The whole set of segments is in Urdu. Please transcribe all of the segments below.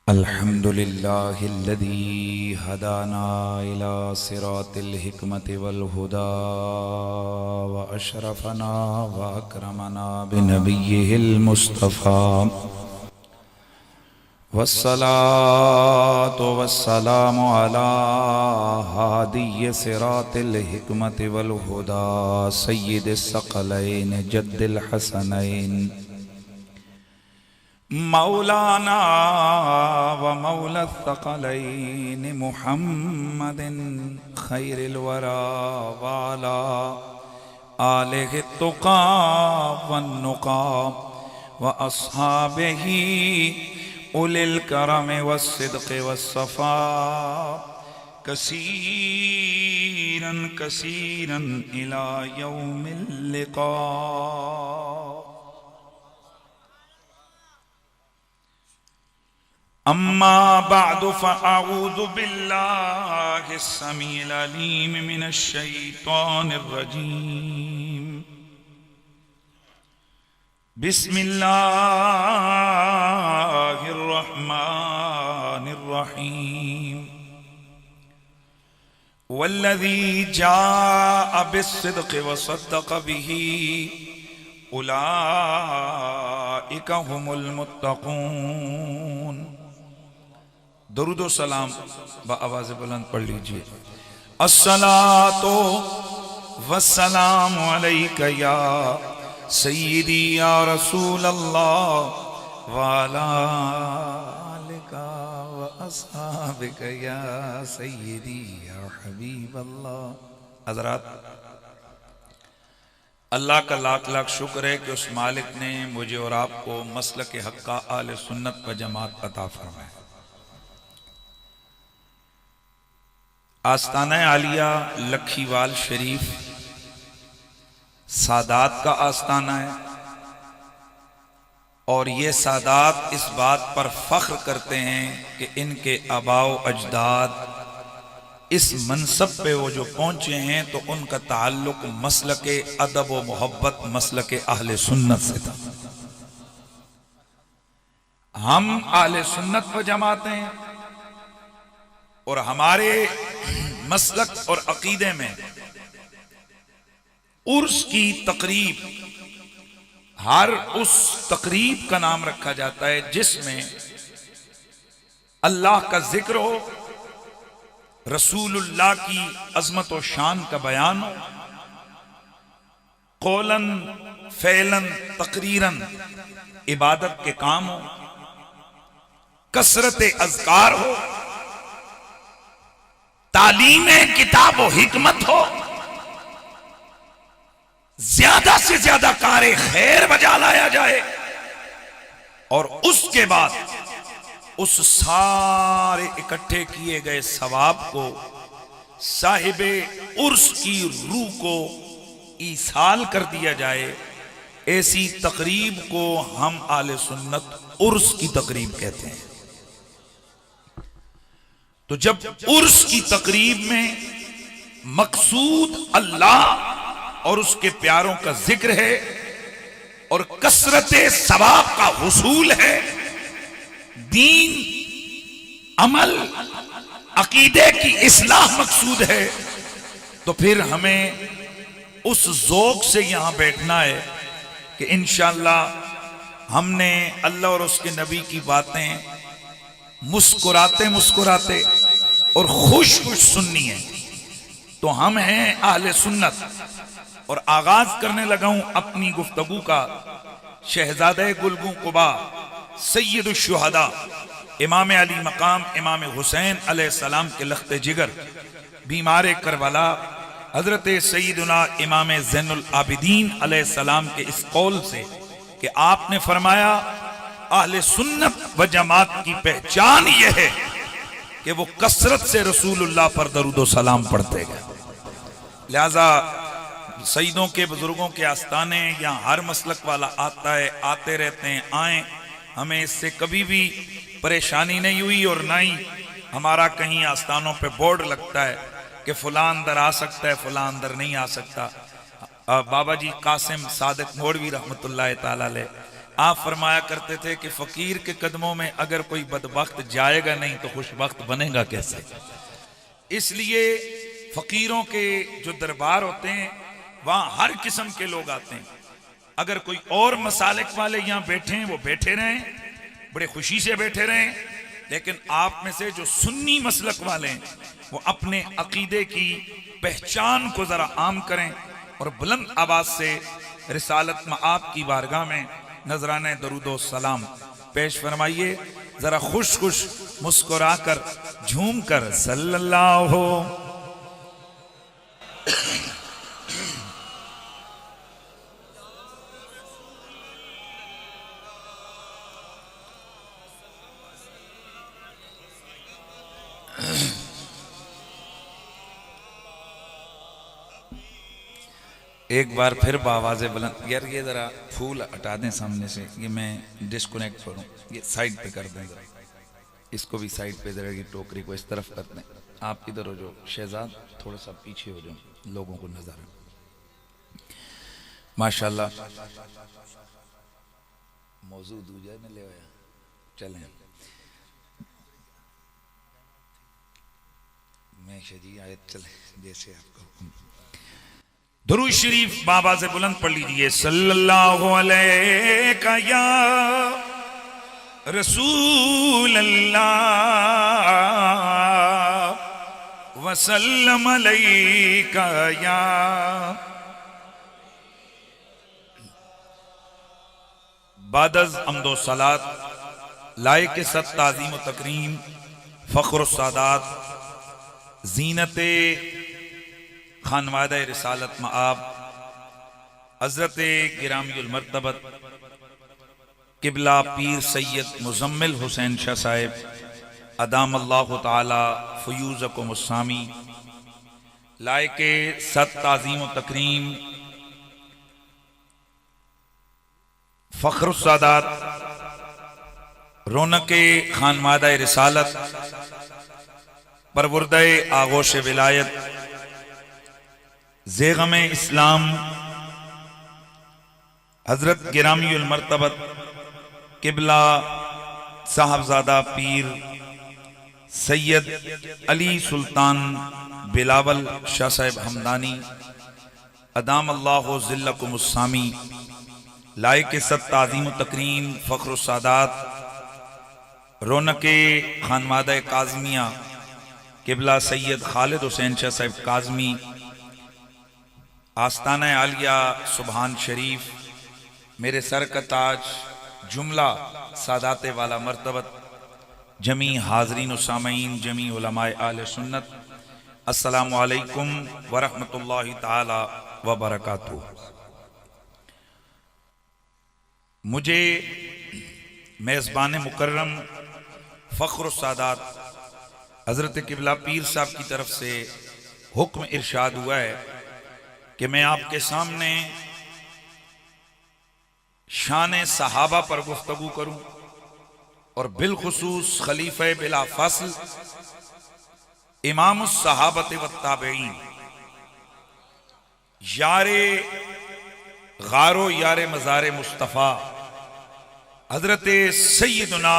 الحمد لله الذي هدانا إلى صراط الحكمة والهدى وأشرفنا وأكرمنا بنبيه المصطفى والصلاة والسلام على هادي صراط الحكمة والهدى سيد الثقلين جد الحسنين مولانا ومولى الثقلين محمد خير الورى وعلى آله التقى والنقى وأصحابه أولي الكرم والصدق والصفاء كثيرا كثيرا إلى يوم اللقاء. أما بعد فأعوذ بالله السميع العليم من الشيطان الرجيم. بسم الله الرحمن الرحيم. والذي جاء بالصدق وصدق به أولئك هم المتقون. درود و سلام با آواز بلند پڑھ لیجئے. الصلاۃ والسلام علیک یا سیدی یا رسول اللہ وعلی آلک واصحابک یا سیدی یا حبیب اللہ. حضرات، اللہ کا لاکھ لاکھ شکر ہے کہ اس مالک نے مجھے اور آپ کو مسلک حق کا اہل سنت و جماعت عطا فرمایا. آستانہ عالیہ لکھیوال شریف سادات کا آستانہ ہے، اور یہ سادات اس بات پر فخر کرتے ہیں کہ ان کے آباء و اجداد اس منصب پہ وہ جو پہنچے ہیں تو ان کا تعلق مسلک ادب و محبت مسلک اہل سنت سے تھا. ہم اہل سنت و جماعت ہیں، اور ہمارے مسلک اور عقیدے میں عرس کی تقریب، ہر اس تقریب کا نام رکھا جاتا ہے جس میں اللہ کا ذکر ہو، رسول اللہ کی عظمت و شان کا بیان ہو، قولاً فعلاً تقریراً عبادت کے کام ہو، کثرت اذکار ہو، تعلیم کتاب و حکمت ہو، زیادہ سے زیادہ کار خیر بجا لایا جائے، اور اس کے بعد اس سارے اکٹھے کیے گئے ثواب کو صاحب عرس کی روح کو ایصال کر دیا جائے. ایسی تقریب کو ہم اہل سنت عرس کی تقریب کہتے ہیں. تو جب عرس کی تقریب میں مقصود اللہ اور اس کے پیاروں کا ذکر ہے اور کثرت ثواب کا حصول ہے، دین، عمل، عقیدے کی اصلاح مقصود ہے، تو پھر ہمیں اس ذوق سے یہاں بیٹھنا ہے کہ انشاءاللہ ہم نے اللہ اور اس کے نبی کی باتیں مسکراتے مسکراتے اور خوش خوش سننی ہے. تو ہم ہیں اہل سنت، اور آغاز کرنے لگا ہوں اپنی گفتگو کا شہزادہ گلگوں قبا، سید الشہداء، امام علی مقام امام حسین علیہ السلام کے لخت جگر، بیمار کربلا، حضرت سیدنا امام زین العابدین علیہ السلام کے اس قول سے کہ آپ نے فرمایا اہل سنت و جماعت کی پہچان یہ ہے کہ وہ کثرت سے رسول اللہ پر درود و سلام پڑھتے گئے. لہذا سیدوں کے بزرگوں کے آستانے یہاں ہر مسلک والا آتا ہے، آتے رہتے ہیں، آئیں. ہمیں اس سے کبھی بھی پریشانی نہیں ہوئی، اور نہ ہی ہمارا کہیں آستانوں پہ بورڈ لگتا ہے کہ فلاں اندر آ سکتا ہے، فلاں اندر نہیں آ سکتا. بابا جی قاسم صادق موڑوی رحمت اللہ تعالی علیہ آپ فرمایا کرتے تھے کہ فقیر کے قدموں میں اگر کوئی بدبخت جائے گا نہیں تو خوشبخت بنے گا کیسے؟ اس لیے فقیروں کے جو دربار ہوتے ہیں وہاں ہر قسم کے لوگ آتے ہیں. اگر کوئی اور مسالک والے یہاں بیٹھے ہیں وہ بیٹھے رہیں، بڑے خوشی سے بیٹھے رہیں، لیکن آپ میں سے جو سنی مسلک والے ہیں وہ اپنے عقیدے کی پہچان کو ذرا عام کریں اور بلند آواز سے رسالت مآب کی بارگاہ میں نذرانہ درود و سلام پیش فرمائیے. ذرا خوش خوش مسکرا کر جھوم کر صلی اللہ ہو. ایک بار پھر بآواز بلند. یار یہ ذرا پھول ہٹا دیں سامنے سے، یہ میں ڈسکنیکٹ کروں، یہ سائڈ پہ کر دیں ذرا، اس کو بھی سائڈ پہ ذرا، یہ ٹوکری کو اس طرف کر دیں. آپ ادھر ہو جو شہزاد، تھوڑا سا پیچھے ہو جاؤ، لوگوں کو نظر آئے. ماشاءاللہ موضوع دوجہ نے لے آیا. چلیں میں شجی آیت چلیں جیسے آپ کو حکم. درود شریف بابا سے بلند پڑھ لیجئے. صلی اللہ علیہ یا رسول اللہ وسلم علیہ یا بعد از حمد و صلات لائق ست تعظیم و تکریم فخر السادات زینت خانوادہ رسالت مآب حضرت گرامی المرتبت قبلہ پیر سید مزمل حسین شاہ صاحب ادام اللہ تعالی فیوزکم السامی لائق ست تعظیم و تکریم فخر السادات رونق خانوادہ رسالت پروردہ آغوش ولایت زیغم اسلام حضرت گرامی المرتبت قبلہ صاحبزادہ پیر سید علی سلطان بلاول شاہ صاحب حمدانی ادام اللہ ذلکم السامی لائق ست تعظیم و تکریم فخر السادات رونق خانوادہ کاظمیہ قبلہ سید خالد حسین شاہ صاحب کاظمی آستانہ عالیہ سبحان شریف میرے سر کا تاج جملہ سادات والا مرتبت جمی حاضرین و سامعین جمی علماء اہل سنت السلام علیکم ورحمۃ اللہ تعالی وبرکاتہ. مجھے میزبان مکرم فخر السادات حضرت قبلہ پیر صاحب کی طرف سے حکم ارشاد ہوا ہے کہ میں آپ کے سامنے شان صحابہ پر گفتگو کروں اور بالخصوص خلیفہ بلا فصل امام الصحابۃ والتابعین یار غار و یار مزار مصطفیٰ حضرت سیدنا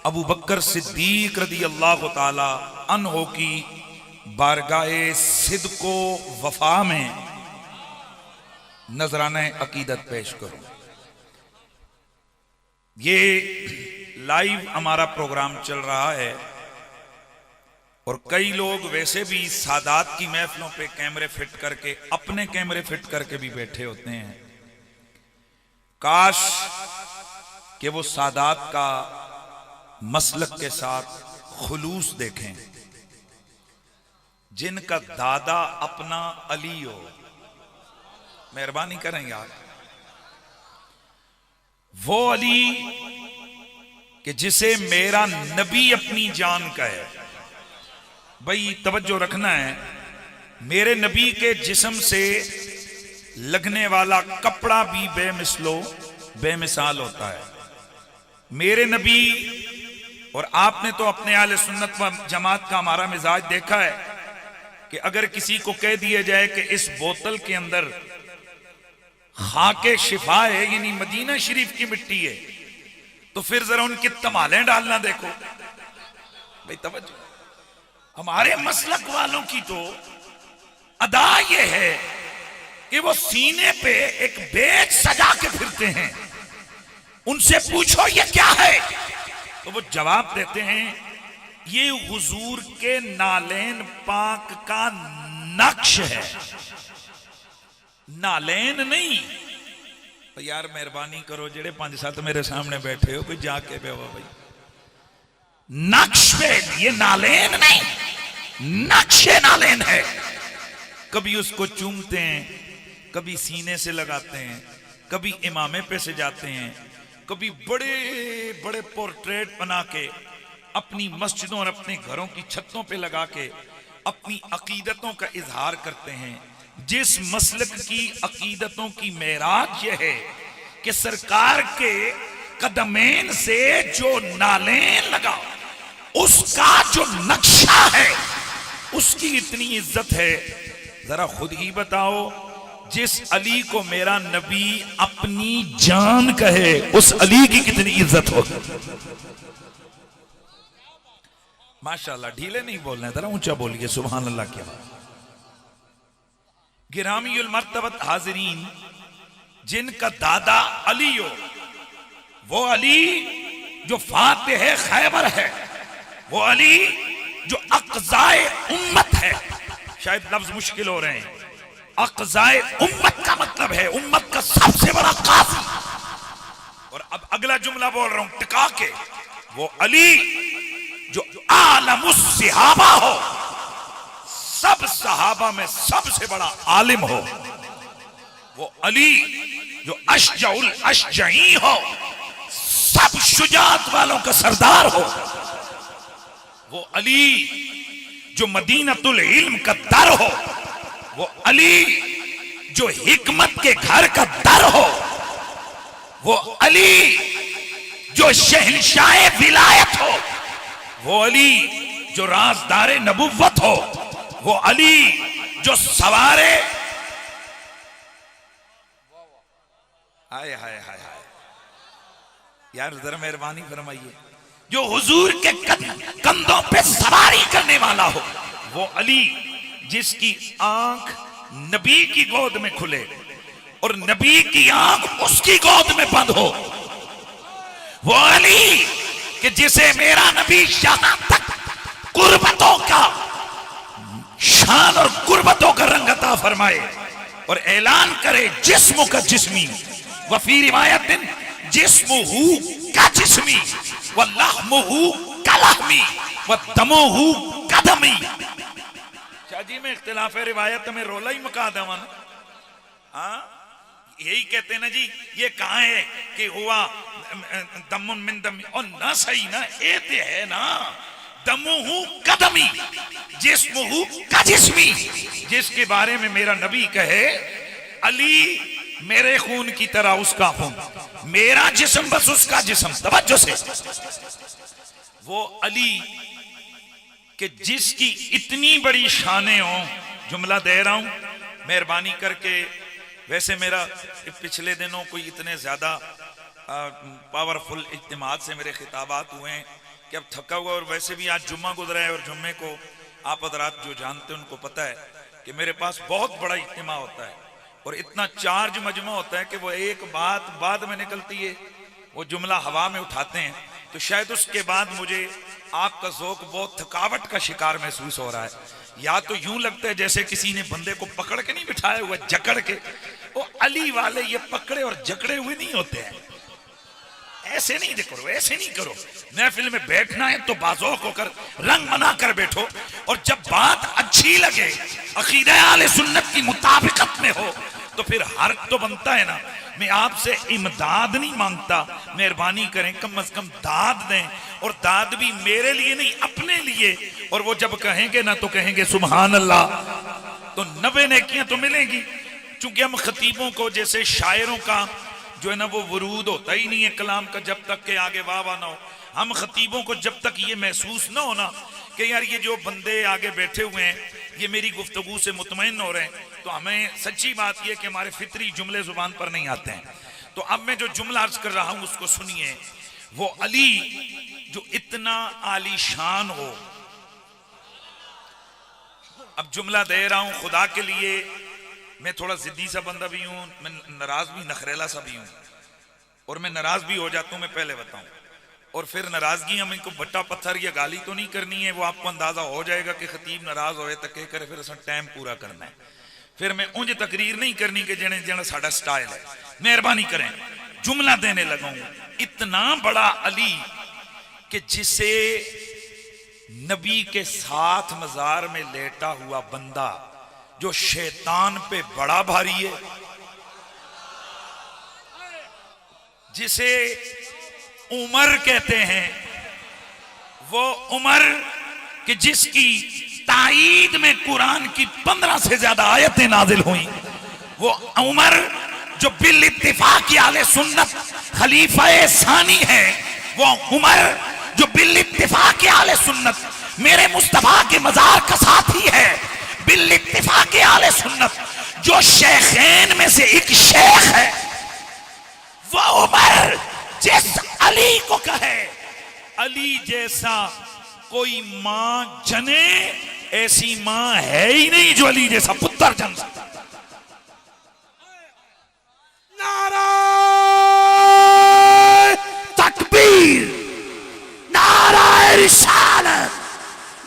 ابو بکر صدیق رضی اللہ تعالی عنہ کی بارگاہ صدق و وفا میں نذرانہ عقیدت پیش کروں. یہ لائیو ہمارا پروگرام چل رہا ہے اور کئی لوگ ویسے بھی سادات کی محفلوں پہ کیمرے فٹ کر کے اپنے کیمرے فٹ کر کے بھی بیٹھے ہوتے ہیں. کاش کہ وہ سادات کا مسلک کے ساتھ خلوص دیکھیں جن کا دادا اپنا علی ہو. مہربانی کریں یار. وہ علی کہ جسے میرا نبی اپنی جان کا ہے. بھئی توجہ رکھنا ہے، میرے نبی کے جسم سے لگنے والا کپڑا بھی بے مثلو بے مثال ہوتا ہے. میرے نبی، اور آپ نے تو اپنے اہل سنت و جماعت کا ہمارا مزاج دیکھا ہے کہ اگر کسی کو کہہ دیا جائے کہ اس بوتل کے اندر خاک شفا ہے یعنی مدینہ شریف کی مٹی ہے، تو پھر ذرا ان کی تمالیں ڈالنا دیکھو بھئی توجہ۔ ہمارے مسلک والوں کی تو ادا یہ ہے کہ وہ سینے پہ ایک بیج سجا کے پھرتے ہیں، ان سے پوچھو یہ کیا ہے تو وہ جواب دیتے ہیں یہ حضور کے نالین پاک کا نقش ہے، نالین نہیں۔ یار مہربانی کرو جڑے 5-7 میرے سامنے بیٹھے ہو کوئی جا کے بے ہو بھائی، نقش پہ یہ نالین نہیں، نقش نالین ہے۔ کبھی اس کو چومتے ہیں، کبھی سینے سے لگاتے ہیں، کبھی امامے پہ سے جاتے ہیں، کبھی بڑے بڑے پورٹریٹ بنا کے اپنی مسجدوں اور اپنے گھروں کی چھتوں پہ لگا کے اپنی عقیدتوں کا اظہار کرتے ہیں۔ جس مسلک کی عقیدتوں کی معراج یہ ہے کہ سرکار کے قدمین سے جو نالین لگا اس کا جو نقشہ ہے اس کی اتنی عزت ہے، ذرا خود ہی بتاؤ جس علی کو میرا نبی اپنی جان کہے اس علی کی کتنی عزت ہو۔ ماشاءاللہ ڈھیلے نہیں بولنا ہے، ذرا اونچا بولیے سبحان اللہ کیا بات۔ گرامی المرتبت حاضرین، جن کا دادا علی ہو، وہ علی جو فاتح خیبر ہے، وہ علی جو اقضائے امت ہے، شاید لفظ مشکل ہو رہے ہیں، اقضائے امت کا مطلب ہے امت کا سب سے بڑا قاضی۔ اور اب اگلا جملہ بول رہا ہوں ٹکا کے، وہ علی جو عالم الصحابہ ہو، سب صحابہ میں سب سے بڑا عالم ہو، وہ علی جو اشجع الاشجعین ہو، سب شجاعت والوں کا سردار ہو، وہ علی جو مدینۃ العلم کا در ہو، وہ علی جو حکمت کے گھر کا در ہو، وہ علی جو شہنشاہ ولایت ہو، وہ علی جو رازدار نبوت ہو، وہ علی جو سوارے ہائے ہائے ہائے ہائے یار ذرا مہربانی فرمائیے، جو حضور کے کندھوں پہ سواری کرنے والا ہو، وہ علی جس کی آنکھ نبی کی گود میں کھلے اور نبی کی آنکھ اس کی گود میں بند ہو، وہ علی کہ جسے میرا نبی یہاں تک قربتوں کا شان اور قربتوں کا رنگ عطا فرمائے اور اعلان کرے جسم کا جسمی، وفی روایت جسمہ کا جسمی ولحمہ کا لحمی ودمہ کا دمی۔ شاہ جی میں اختلاف روایت میں رولا ہی مکا دوں ہاں یہی کہتے ہیں نا جی یہ کہاں ہے کہ ہوا دم من دم، اور نہ صحیح نا ایتے ہے نا دمہ کا دمی جسمہ کا جسمی، جس کے بارے میں میرا نبی کہے علی میرے خون کی طرح اس کا خون، میرا جسم بس اس کا جسم۔ توجہ سے، وہ علی کہ جس کی اتنی بڑی شانیں ہوں، جملہ دے رہا ہوں مہربانی کر کے، ویسے میرا پچھلے دنوں کوئی اتنے زیادہ پاورفل اجتماعات سے میرے خطابات ہوئے ہیں کہ اب تھکا ہوا، اور ویسے بھی آج جمعہ گزرا ہے اور جمعے کو آپ حضرات جو جانتے ہیں ان کو پتہ ہے کہ میرے پاس بہت بڑا اجتماع ہوتا ہے اور اتنا چارج مجمع ہوتا ہے کہ وہ ایک بات بعد میں نکلتی ہے، وہ جملہ ہوا میں اٹھاتے ہیں، تو شاید اس کے بعد مجھے آپ کا ذوق بہت تھکاوٹ کا شکار محسوس ہو رہا ہے، یا تو یوں لگتا ہے جیسے کسی نے بندے کو پکڑ کے نہیں بٹھایا ہوا جکڑ کے۔ وہ علی والے یہ پکڑے اور جکڑے ہوئے نہیں ہوتے ہیں، ایسے نہیں کرو، ایسے نہیں کرو، محفل میں بیٹھنا ہے تو باذوق ہو کر رنگ بنا کر بیٹھو، اور جب بات اچھی لگے عقیدہ اہل سنت کی مطابقت میں ہو تو پھر حرف تو بنتا ہے نا۔ میں آپ سے امداد نہیں مانگتا، مہربانی کریں کم از کم داد دیں، اور داد بھی میرے لیے نہیں اپنے لیے، اور وہ جب کہیں گے نا تو کہیں گے سبحان اللہ، تو 90 نیکیاں تو ملیں گی۔ چونکہ ہم خطیبوں کو جیسے شاعروں کا جو ہے نا وہ ورود ہوتا ہی نہیں ہے کلام کا جب تک کہ آگے واہ واہ نہ ہو، ہم خطیبوں کو جب تک یہ محسوس نہ ہونا کہ یار یہ جو بندے آگے بیٹھے ہوئے ہیں یہ میری گفتگو سے مطمئن ہو رہے ہیں، تو ہمیں سچی بات یہ کہ ہمارے فطری جملے زبان پر نہیں آتے ہیں. تو اب میں جو جملہ عرض کر رہا ہوں اس کو سنیے. وہ علی جو اتنا عالی شان ہو. اب جملہ دے رہا ہوں خدا کے لیے. میں تھوڑا ضدی سا بندہ بھی ہوں, میں ناراض بھی نخریلا سا بھی ہوں, اور میں ناراض بھی ہو جاتا ہوں, میں پہلے بتاؤں. اور پھر ناراضگی ہم ان کو بٹا پتھر یا گالی تو نہیں کرنی ہے, وہ آپ کو اندازہ ہو جائے گا کہ خطیب ناراض ہوئے تکے کرے, پھر اسا ٹائم پورا کرنا ہے. پھر میں انج تقریر نہیں کرنی کہ جنہیں جنہیں ساڑھا سٹائل ہے. مہربانی کریں, جملہ دینے لگا ہوں. اتنا بڑا علی کہ جسے نبی کے ساتھ مزار میں لیٹا ہوا بندہ جو شیطان پہ بڑا بھاری ہے, جسے عمر کہتے ہیں, وہ عمر کہ جس کی تائید میں قرآن کی 15 سے زیادہ آیتیں نازل ہوئیں, وہ عمر جو بالاتفاق اہل سنت خلیفہ ثانی ہے, وہ عمر جو بالاتفاق اہل سنت میرے مصطفیٰ کے مزار کا ساتھی ہے, بالاتفاق اہل سنت جو شیخین میں سے ایک شیخ ہے, وہ عمر جس علی کو کہے علی جیسا کوئی ماں جنے, ایسی ماں ہے ہی نہیں جو علی جیسا پتر جن سکتا. نعرہ تکبیر, نعرہ رسالت,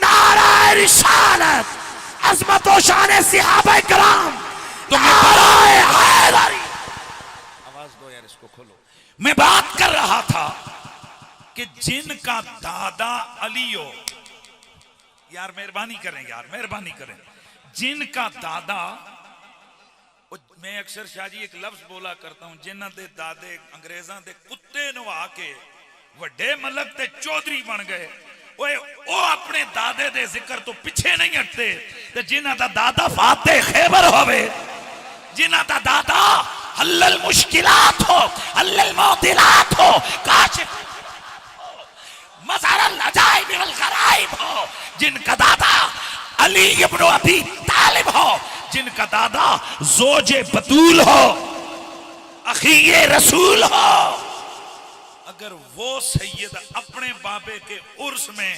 نعرہ رسالت, عظمت و شان صحابہ کرام, نعرہ حیدری. آواز دو یار, اس کو کھولو. میں بات کر رہا تھا کہ جن کا دادا علی ہو, یار مہربانی کریں, یار مہربانی کریں, جن کا دادا, میں اکثر شاہ جی ایک لفظ بولا کرتا ہوں, جنہ دے دادے انگریزاں دے کتے نوا کے وڈے ملک تے چودھری بن گئے, وہ اپنے دادے دے ذکر تو پیچھے نہیں ہٹتے. تے جنہ دا دادا فاتح خیبر ہوئے, جنہ دا دادا حل المشکلات ہو, حل المعضلات ہو, کاشف مظہر العجائب والغرائب ہو, جن کا دادا علی ابن ابی طالب ہو, جن کا دادا زوج بطول ہو, اخی رسول ہو, اگر وہ سید اپنے بابے کے عرس میں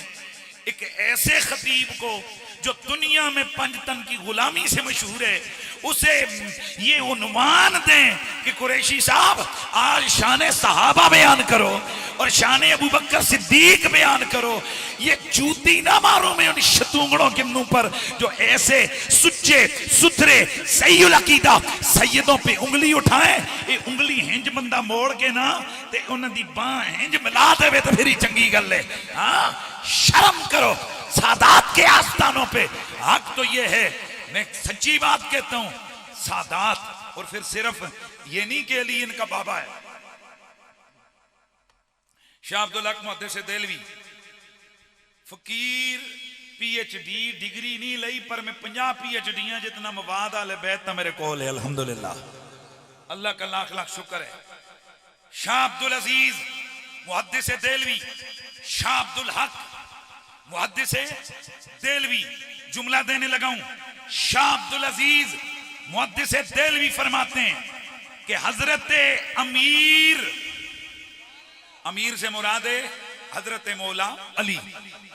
ایک ایسے خطیب کو جو دنیا میں پنجتن کی غلامی سے مشہور ہے, اسے یہ عنوان دیں کہ قریشی صاحب آج شان صحابہ بیان کرو اور شان ابو بکر صدیق بیان کرو, یہ جوتی نہ ماروں میں ان شتونگڑوں کے منہ پر جو ایسے سچے ستھرے صحیح العقیدہ سیدوں پہ انگلی اٹھائیں. یہ انگلی ہنج بندہ موڑ کے نا تے انہوں دی باں ہنج ملا دے وے تو پھر چنگی گل ہے. ہاں شرم کرو سادات کے آستانوں پہ. حق تو یہ ہے, میں سچی بات کہتا ہوں, سادات. اور پھر صرف یہ نہیں کہ علی ان کا بابا ہے. شاہ عبدالحق محدث دہلوی فقیر, پی ایچ ڈی ڈگری نہیں لئی, پر میں 50 پی ایچ ڈیاں جتنا مواد اہل بیت میرے کول ہے الحمدللہ, اللہ کا لاکھ لاکھ شکر ہے. شاہ عبدالعزیز محدث دہلوی, شاہ عبدالحق محدث دہلوی, جملہ دینے لگا ہوں. شاہ عبدالعزیز محدث دہلوی فرماتے ہیں کہ حضرت امیر, امیر سے مراد ہے حضرت مولا علی.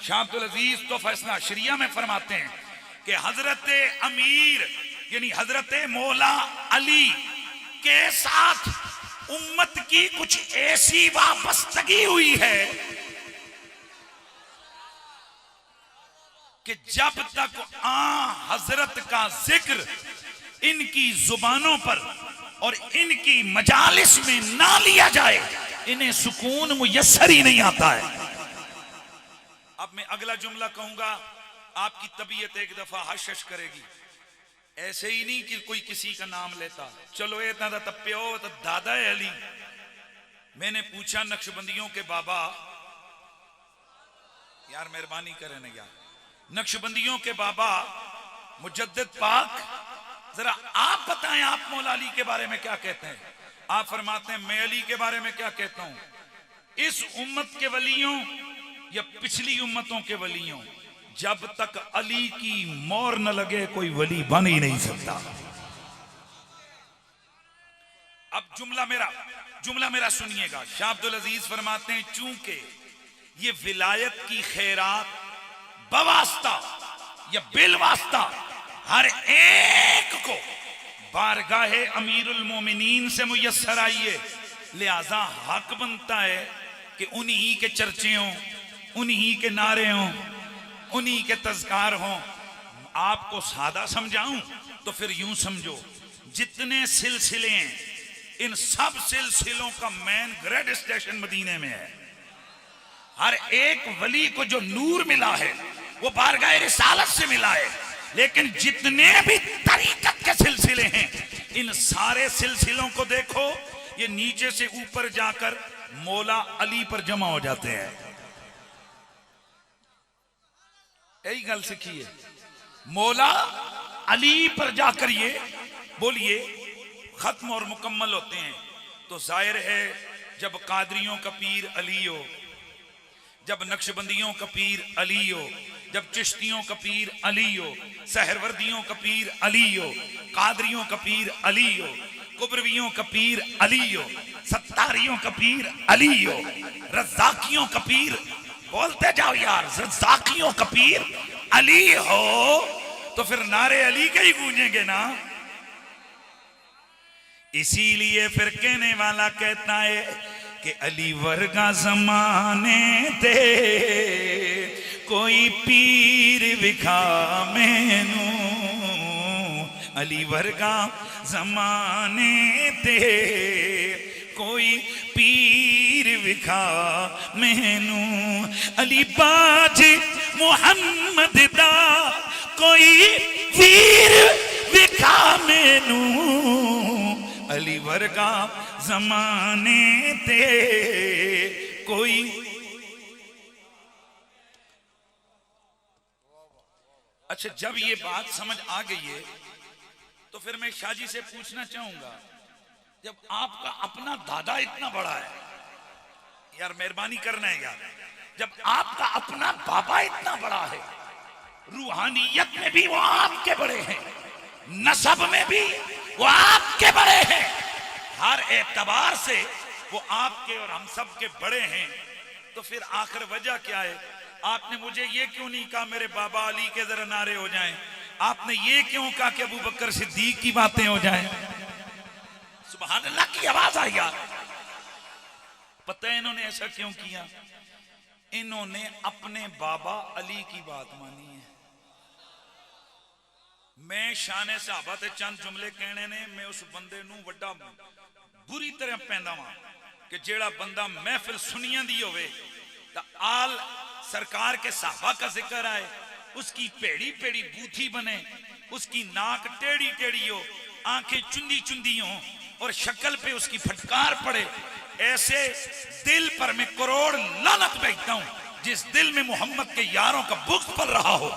شاہ عبدالعزیز تو فیصلہ شریعہ میں فرماتے ہیں کہ حضرت امیر یعنی حضرت مولا علی کے ساتھ امت کی کچھ ایسی وابستگی ہوئی ہے کہ جب تک حضرت کا ذکر ان کی زبانوں پر اور ان کی مجالس میں نہ لیا جائے, انہیں سکون میسر ہی نہیں آتا ہے. اب میں اگلا جملہ کہوں گا, آپ کی طبیعت ایک دفعہ حشش کرے گی. ایسے ہی نہیں کہ کوئی کسی کا نام لیتا, چلو اتنا دا پیو تا دادا ہے علی. میں نے پوچھا نقشبندیوں کے بابا, یار مہربانی کریں نا یار, نقشبندیوں کے بابا مجدد پاک, ذرا آپ بتائیں آپ مولا علی کے بارے میں کیا کہتے ہیں. آپ فرماتے ہیں میں علی کے بارے میں کیا کہتا ہوں, اس امت کے ولیوں یا پچھلی امتوں کے ولیوں, جب تک علی کی مور نہ لگے کوئی ولی بن ہی نہیں سکتا. جملہ میرا سنیے گا. شاہ عبد العزیز فرماتے ہیں چونکہ یہ ولایت کی خیرات بواسطہ یا بالواسطہ ہر ایک کو بارگاہ امیر المومنین سے میسر آئی ہے، لہذا حق بنتا ہے کہ انہی کے چرچے ہوں، انہی کے نعرے ہوں، انہی کے تذکار ہوں. آپ کو سادہ سمجھاؤں تو پھر یوں سمجھو جتنے سلسلے ہیں ان سب سلسلوں کا مین گریڈ اسٹیشن مدینے میں ہے. ہر ایک ولی کو جو نور ملا ہے وہ بارگاہ رسالت سے ملا ہے، لیکن جتنے بھی طریقت کے سلسلے ہیں ان سارے سلسلوں کو دیکھو یہ نیچے سے اوپر جا کر مولا علی پر جمع ہو جاتے ہیں. یہی گل سکھیے، مولا علی پر جا کر یہ بولیے ختم اور مکمل ہوتے ہیں. تو ظاہر ہے جب قادریوں کا پیر علی ہو، جب نقشبندیوں کا پیر علی ہو، جب چشتیوں کا پیر علی ہو، سہروردیوں کا پیر علی ہو، قادریوں کا پیر علی ہو، کبرویوں کا پیر علی ہو، ستاریوں کا پیر علی ہو، رزاقیوں کا پیر، بولتے جاؤ یار، رزاقیوں کا پیر علی ہو تو پھر نعرے علی کے ہی گونجیں گے نا. اسی لیے پھر کہنے والا کہتا ہے کہ علی ورگا زمانے تے کوئی پیر وکھا مینو، علی ورگا زمانے تے کوئی پیر وکھا مینو، علی باج محمد دا کوئی پیر وکھا مینو، علی ورگا زمانے تے کوئی. اچھا جب یہ بات سمجھ آ گئی ہے تو پھر میں شاہ جی سے پوچھنا چاہوں گا، جب آپ کا اپنا دادا اتنا بڑا ہے، یار مہربانی کرنا ہے یار، جب آپ کا اپنا بابا اتنا بڑا ہے، روحانیت میں بھی وہ آپ کے بڑے ہیں، نسب میں بھی وہ آپ کے بڑے ہیں، ہر اعتبار سے وہ آپ کے اور ہم سب کے بڑے ہیں، تو پھر آخر وجہ کیا ہے؟ آپ نے مجھے یہ کیوں نہیں کہا میرے بابا علی کے ذرا نعرے ہو جائیں؟ آپ نے یہ کیوں کہا کہ ابو بکر صدیق کی باتیں ہو جائیں؟ سبحان اللہ کی آواز آئی یار. پتہ ہے انہوں نے ایسا کیوں کیا؟ انہوں نے اپنے بابا علی کی بات مانی ہے. میں شان صحابہ تے چند جملے کہنے نے میں اس بندے نو وڈا بری طرح پیندا ہاں کہ جیڑا بندہ محفل سنیاں دی ہوئے تا آل سرکار کے صحابہ کا ذکر آئے، اس کی پیڑی پیڑی بوتھی بنے، اس کی ناک ٹیڑی ٹیڑی ہو، آنکھیں چندی چندی ہوں اور شکل پہ اس کی پھٹکار پڑے، ایسے دل پر میں کروڑ لعنت بھیجتا ہوں جس دل میں محمد کے یاروں کا بغض پل رہا ہو.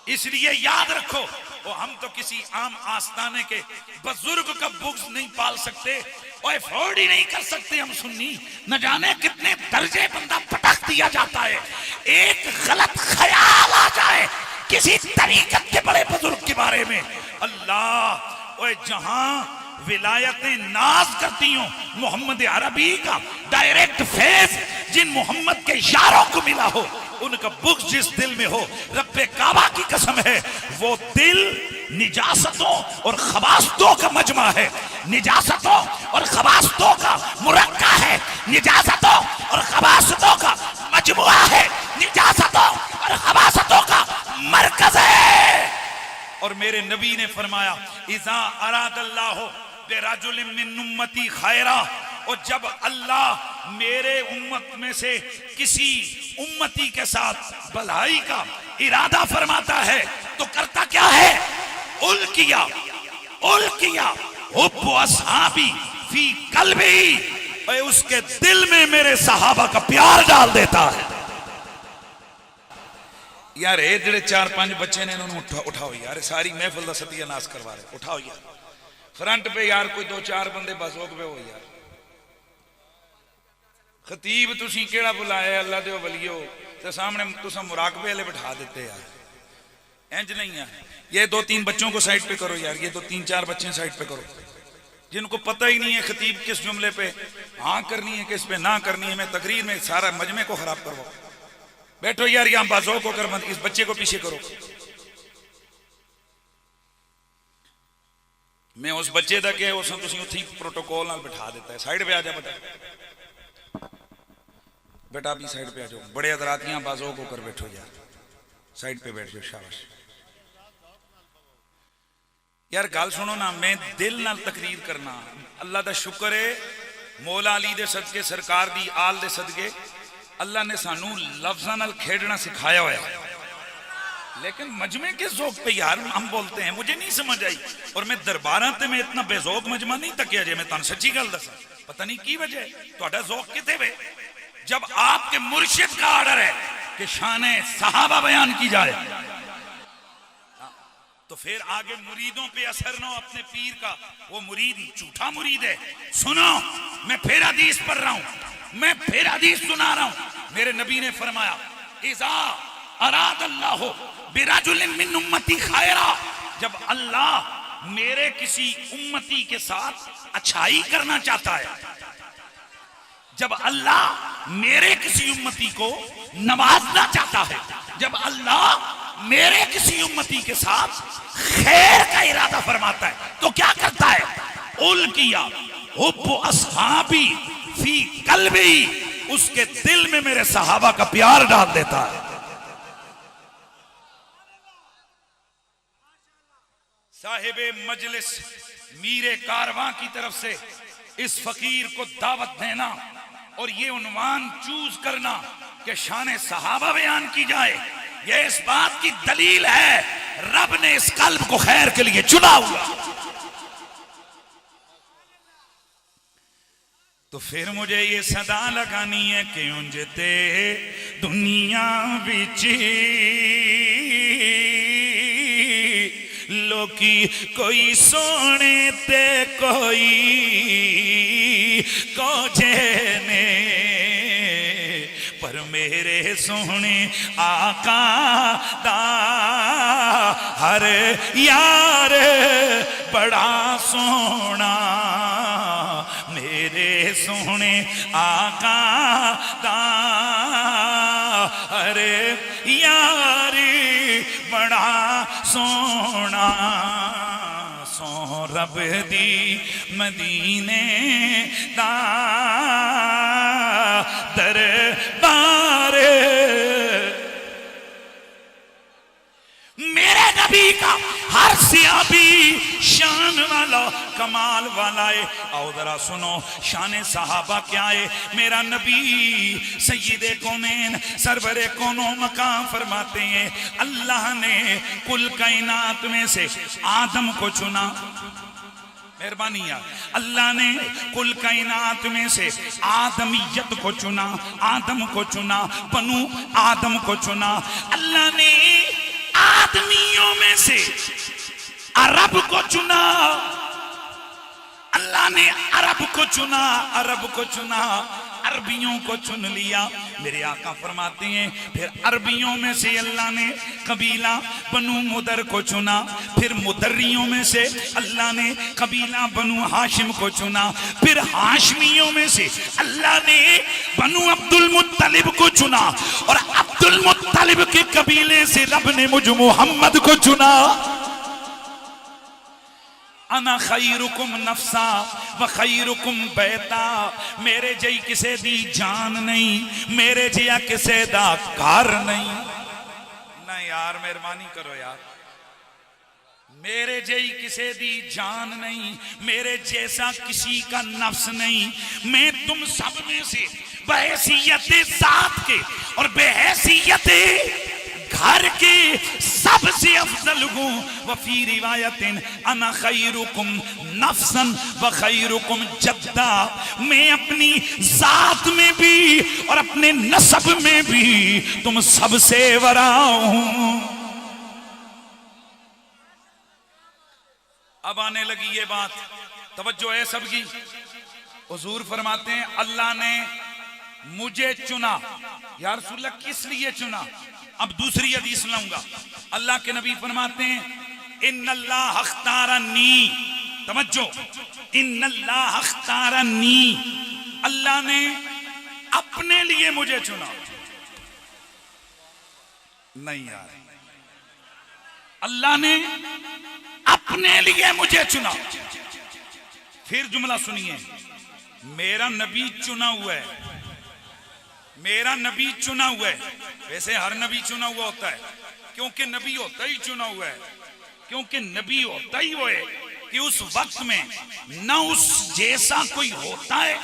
اس لیے یاد رکھو وہ ہم تو کسی عام آستانے کے بزرگ کا بغض نہیں پال سکتے اور افورڈ ہی نہیں کر سکتے. ہم سنی نہ جانے کتنے درجے بندہ پٹک دیا جاتا ہے، ایک غلط خیال آ جائے کسی طریقت کے بڑے بزرگ کے بارے میں، اللہ اوے جہاں ولایتیں ناز کرتی ہوں محمد عربی کا ڈائریکٹ فیض جن محمد کے یاروں کو ملا ہو، ان کا بغض جس دل میں ہو، رب کعبہ کی قسم ہے وہ دل نجاستوں اور خباستوں کا مجمع ہے، نجاستوں اور خباستوں کا مرکہ ہے، نجاستوں اور خباستوں کا مجموعہ ہے، نجاستوں اور خباستوں کا مرکز ہے. اور میرے نبی نے فرمایا اذا اراد اللہ برجل من امتی خیرا، اور جب اللہ میرے امت میں سے کسی امتی کے ساتھ بھلائی کا ارادہ فرماتا ہے تو کرتا کیا ہے؟ الکیا حب اصحابی فی قلبی، اس کے دل میں میرے صحابہ کا پیار ڈال دیتا ہے. یار اے جڑے 4-5 بچے نے انہوں نے اٹھاؤ یار، ساری محفل دا ستیہ ناس کروا رہے، اٹھاؤ یار فرنٹ پہ یار، کوئی 2-4 بندے بس ہو پہ ہو یار. خطیب تسی کیڑا بلایا اللہ دے ولیو تے سامنے تسا مراقبے والے بٹھا دیتے یار، انج نہیں ہے. یہ 2-3 بچوں کو سائٹ پہ کرو یار، یہ 2-3-4 بچے سائٹ پہ کرو. جن کو پتہ ہی نہیں ہے خطیب کس جملے پہ ہاں کرنی ہے کس پہ نہ کرنی ہے، میں تقریر میں سارا مجمع کو خراب کرواؤں. بیٹھو یار یہاں بازو کو کر مت، اس بچے کو پیچھے کرو. میں اس بچے دا کہ اس نے تسی اتھی پروٹوکول نال بٹھا دیتا ہے. سائیڈ پہ آ جا بیٹا بھی سائیڈ پہ آ جاؤ. بڑے حضرات یہاں بازو کو کر بیٹھو یار، سائیڈ پہ بیٹھ جاؤ. شاباش یار گل سنو نا، میں دل نال تقریر کرنا. اللہ دا شکر ہے مولا علی دے صدقے سرکار دی آل دے صدقے اللہ نے سانو لفظاں نال کھیڈنا سکھایا ہوا ہے. لیکن مجمع کے ذوق پہ یار ہم بولتے ہیں، مجھے نہیں سمجھ آئی. اور میں درباراں تے میں اتنا بے ذوق مجمع نہیں تکیا جے. میں تان سچی گل دساں پتہ نہیں کی وجہ ہے تہاڈا ذوق کتے وے. جب آپ کے مرشد کا آرڈر ہے کہ شان صحابہ بیان کی جائے تو پھر آگے مریدوں پہ اثر نہ ہو اپنے پیر کا. وہ مرید جھوٹا مرید ہے. سنو میں پھر حدیث پڑھ رہا ہوں، میں پھر حدیث سنا رہا ہوں. میرے نبی نے فرمایا اذا اراد اللہ برجل من امتی خیرا، جب اللہ میرے کسی امتی کے ساتھ اچھائی کرنا چاہتا ہے، جب اللہ میرے کسی امتی کو نوازنا چاہتا ہے، جب اللہ میرے کسی امتی کے ساتھ خیر کا ارادہ فرماتا ہے تو کیا کرتا ہے؟ الکیا حب اصحابی فی قلبی، اس کے دل میں میرے صحابہ کا پیار ڈال دیتا ہے. صاحب مجلس میر کارواں کی طرف سے اس فقیر کو دعوت دینا اور یہ عنوان چوز کرنا کہ شان صحابہ بیان کی جائے، یہ اس بات کی دلیل ہے رب نے اس قلب کو خیر کے لیے چنا ہوا. تو پھر مجھے یہ صدا لگانی ہے کہ انجتے دنیا بچ لوکی کوئی سونے تے کوئی کوجے نے، پر میرے سونے آقا دا ہر یار بڑا سونا، میرے سونے آقا دا ہر یار بڑا سونا. سو رب دی مدینے دا دربار، میرے نبی کا ہر سیابی شان والا کمال والا ہے. آؤ ذرا سنو شان صحابہ کیا ہے. میرا نبی سید کونین سرور کونوں مقام فرماتے ہیں اللہ نے کل کائنات میں سے آدم کو چنا. مہربانی یار، اللہ نے کل کائنات میں سے آدمیت کو چنا، آدم کو چنا، بنو آدم کو چنا. اللہ نے آدمیوں میں سے عرب کو چنا، اللہ نے عرب کو چنا، عرب کو چنا، عربیوں کو چن لیا. میرے آقا فرماتے ہیں پھر عربیوں میں سے اللہ نے قبیلہ بنو مدر کو چنا، پھر مدریوں میں سے اللہ نے قبیلہ بنو ہاشم کو چنا، پھر ہاشمیوں میں سے اللہ نے بنو عبد المطلب کو چنا، اور عبد المطلب کے قبیلے سے رب نے مجھ محمد کو چنا. انا خیرکم نفسا و خیرکم بیتا، میرے جئی کسے دی جان نہیں، میرے جیا کسے دا کار نہیں. نہ یار مہربانی کرو یار، میرے جئی کسے دی جان نہیں، میرے جیسا کسی کا نفس نہیں. میں تم سب میں سے بحیثیت ذات کے اور بحیثیت گھر کے سب سے افضل ہوں. وفی روایت انا خیرکم نفسا و خیرکم جدا، میں اپنی ذات میں بھی اور اپنے نسب میں بھی تم سب سے ورا ہوں. اب آنے لگی یہ بات، توجہ ہے سب کی. حضور فرماتے ہیں اللہ نے مجھے چنا. یا رسول اللہ کس لیے چنا؟ اب دوسری حدیث لاؤں گا. اللہ کے نبی فرماتے ہیں ان اللہ اختارنی، توجہ، ان اللہ اختارنی، اللہ نے اپنے لیے مجھے چنا. نہیں یار، اللہ نے اپنے لیے مجھے چنا. پھر جملہ سنیے، میرا نبی چنا ہوا ہے، میرا نبی چنا ہوا ہے. ویسے ہر نبی چنا ہوا ہوتا ہے، کیونکہ نبی ہوتا ہی چنا ہوا ہے، کیونکہ نبی ہوتا ہی وہ ہے کہ اس وقت میں نہ اس جیسا کوئی ہوتا ہے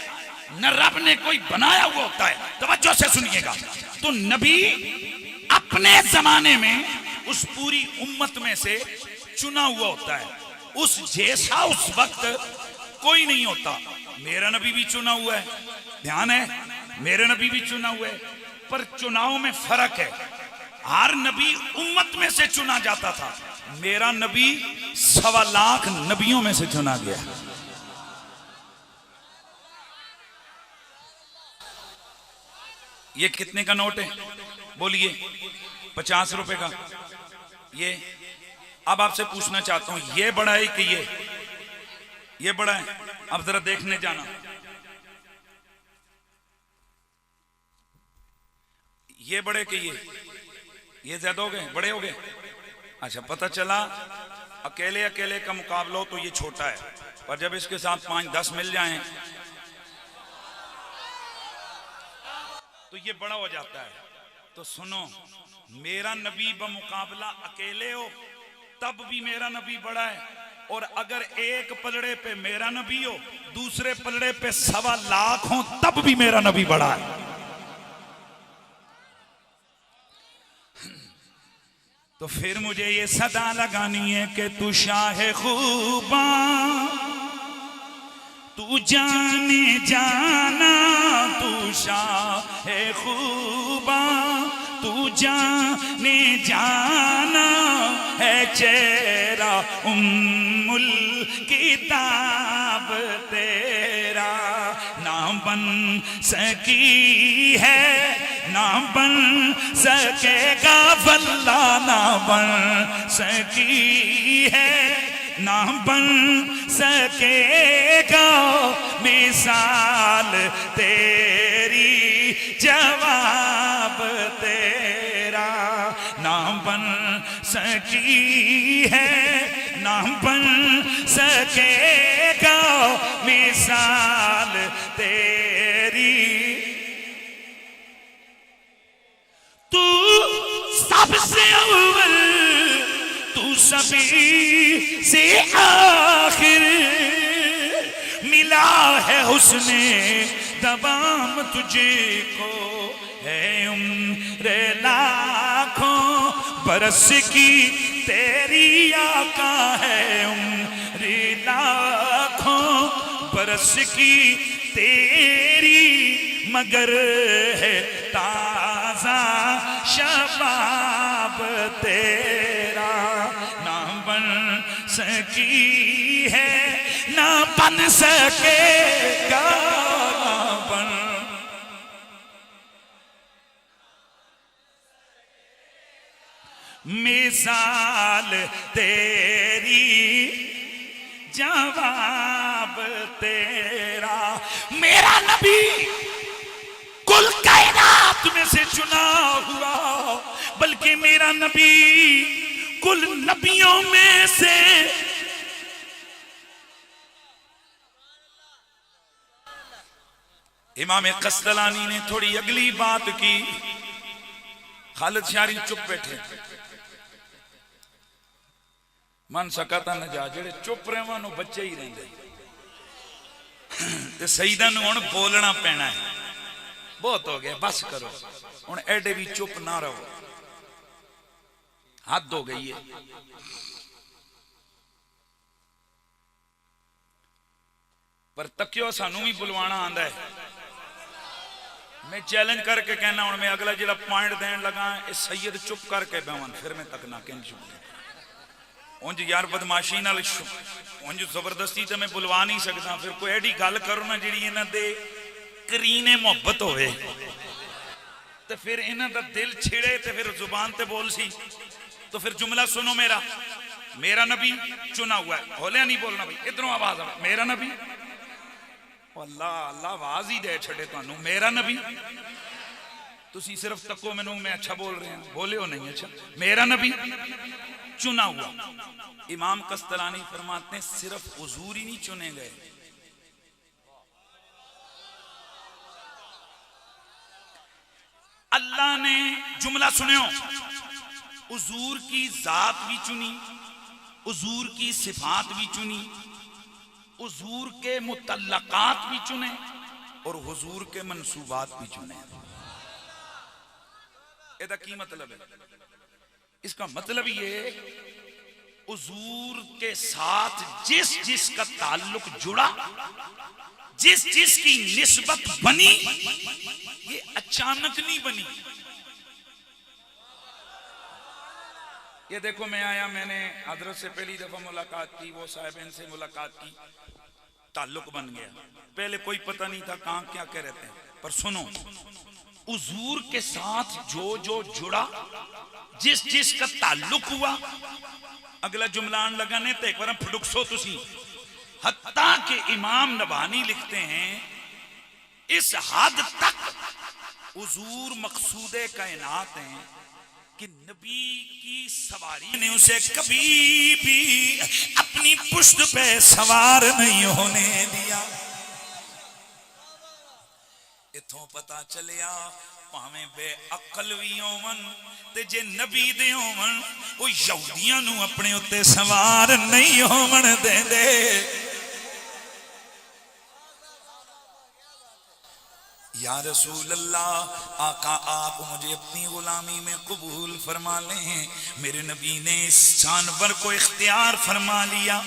نہ رب نے کوئی بنایا ہوا ہوتا ہے. توجہ سے سنیے گا. تو نبی اپنے زمانے میں اس پوری امت میں سے چنا ہوا ہوتا ہے، اس جیسا اس وقت کوئی نہیں ہوتا. میرا نبی بھی چنا ہوا ہے، دھیان ہے، میرے نبی بھی چنا ہوا ہے، پر چناؤ میں فرق ہے. ہر نبی امت میں سے چنا جاتا تھا، میرا نبی 1.25 لاکھ نبیوں میں سے چنا گیا. یہ کتنے کا نوٹ ہے بولیے؟ 50 روپے کا. یہ اب آپ سے پوچھنا چاہتا ہوں، یہ بڑا ہے کہ یہ بڑا ہے؟ اب ذرا دیکھنے جانا. یہ بڑے کہ یہ زیادہ ہو گئے، بڑے ہو گئے. اچھا، پتہ چلا اکیلے کا مقابلہ ہو تو یہ چھوٹا ہے، پر جب اس کے ساتھ 5-10 مل جائیں تو یہ بڑا ہو جاتا ہے. تو سنو، میرا نبی بمقابلہ اکیلے ہو تب بھی میرا نبی بڑا ہے، اور اگر ایک پلڑے پہ میرا نبی ہو دوسرے پلڑے پہ 1.25 لاکھ ہوں تب بھی میرا نبی بڑا ہے. تو پھر مجھے یہ صدا لگانی ہے کہ تو شاہ خوباں، تو جانے جانا، تو شاہ خوباں، تو جانے جانا ہے چہرہ الکتاب تیرا. نہ بن سکی ہے، نہ بن سکے گا واللہ، نہ بن سکی ہے، نہ بن سکے گا مثال تیری، جواب تیرا. نہ بن سکی ہے، نہ بن سکے گا مثال تیری. تو سب سے اول، تو سبھی سے آخر، ملا ہے حسن دوام تجھے کو، ہے عمر لاکھوں برس کی تیری آقا، ہے عمر لاکھوں برس کی تیری، مگر ہے تازہ شباب تیرا. نہ بن سکی ہے، نہ بن سکے گا، نہ بن مثال تیری، جواب تیرا. میرا نبی کل کائنات میں سے چنا ہوا، بلکہ میرا نبی کل نبیوں میں سے امام قسطلانی نے تھوڑی اگلی بات کی. خالد شاعری چپ بیٹھے، من سکتا نہ جا، جڑے چپ رہے وہاں بچے ہی رہندے. تے سیدہ نو ہن بولنا پینا ہے، بہت ہو گیا، بس کرو ہن، ایڈے بھی چپ نہ رہو، حد ہو گئی ہے. پر تکیو سانو بھی بلوانا آندا ہے. میں چیلنج کر کے کہنا ہوں، میں اگلا جڑا پوائنٹ دین لگا اس سید چپ کر کے بیوان، پھر میں تکنا کہیں چپ گیا. انج یار بدماشی نال انج زبردستی تے میں بلوا نہیں سکتا. پھر کوئی ایڈی گل کرو نا جڑی انہاں دے کرینے محبت ہوئے تے پھر انہاں دا دل چھڑے تے پھر زبان تے بول سی. تو پھر جملہ سنو میرا، میرا نبی چنا ہوا ہے. ہولیا نہیں بولنا بھائی, ادھروں آواز آ, میرا نبی. اللہ اللہ آواز ہی دے چھڑے تانوں. میرا نبی تسی صرف تکو مینوں میں اچھا بول رہے ہیں, بولے ہو نہیں اچھا. میرا نبی چنا ہوا. امام قسطلانی فرماتے ہیں صرف حضور ہی نہیں چنے گئے, اللہ نے, جملہ سنیو, حضور کی ذات بھی چنی, حضور کی صفات بھی چنی, حضور کے متعلقات بھی چنے اور حضور کے منصوبات بھی چنے. یہ کی مطلب ہے؟ اس کا مطلب یہ حضور کے ساتھ جس جس کا تعلق جڑا, جس جس کی نسبت بنی, یہ اچانک نہیں بنی. یہ دیکھو میں آیا, میں نے حضرت سے پہلی دفعہ ملاقات کی, وہ صاحبین سے ملاقات کی, تعلق بن گیا. پہلے کوئی پتہ نہیں تھا کہاں کیا کہہ رہتے ہیں. پر سنو, حضور کے ساتھ جو جو جڑا, جس جس کا تعلق ہوا, اگلا جملہ آن لگانے تو ایک بار پھڑکسو تسی. حتیٰ کہ امام نبہانی لکھتے ہیں اس حد تک حضور مقصود کائنات ہیں کہ نبی کی سواری نے اسے کبھی بھی اپنی پشت پہ سوار نہیں ہونے دیا. اتھوں پتا چلیا پاویں بے عقل وی ہون تے جے نبی دے ہون او یہودیاں نو اپنے اتے سوار نہیں ہون دیندے. یا رسول اللہ, آقا آپ مجھے اپنی غلامی میں قبول فرما لیں. میرے نبی نے اس جانور کو اختیار فرما لیا.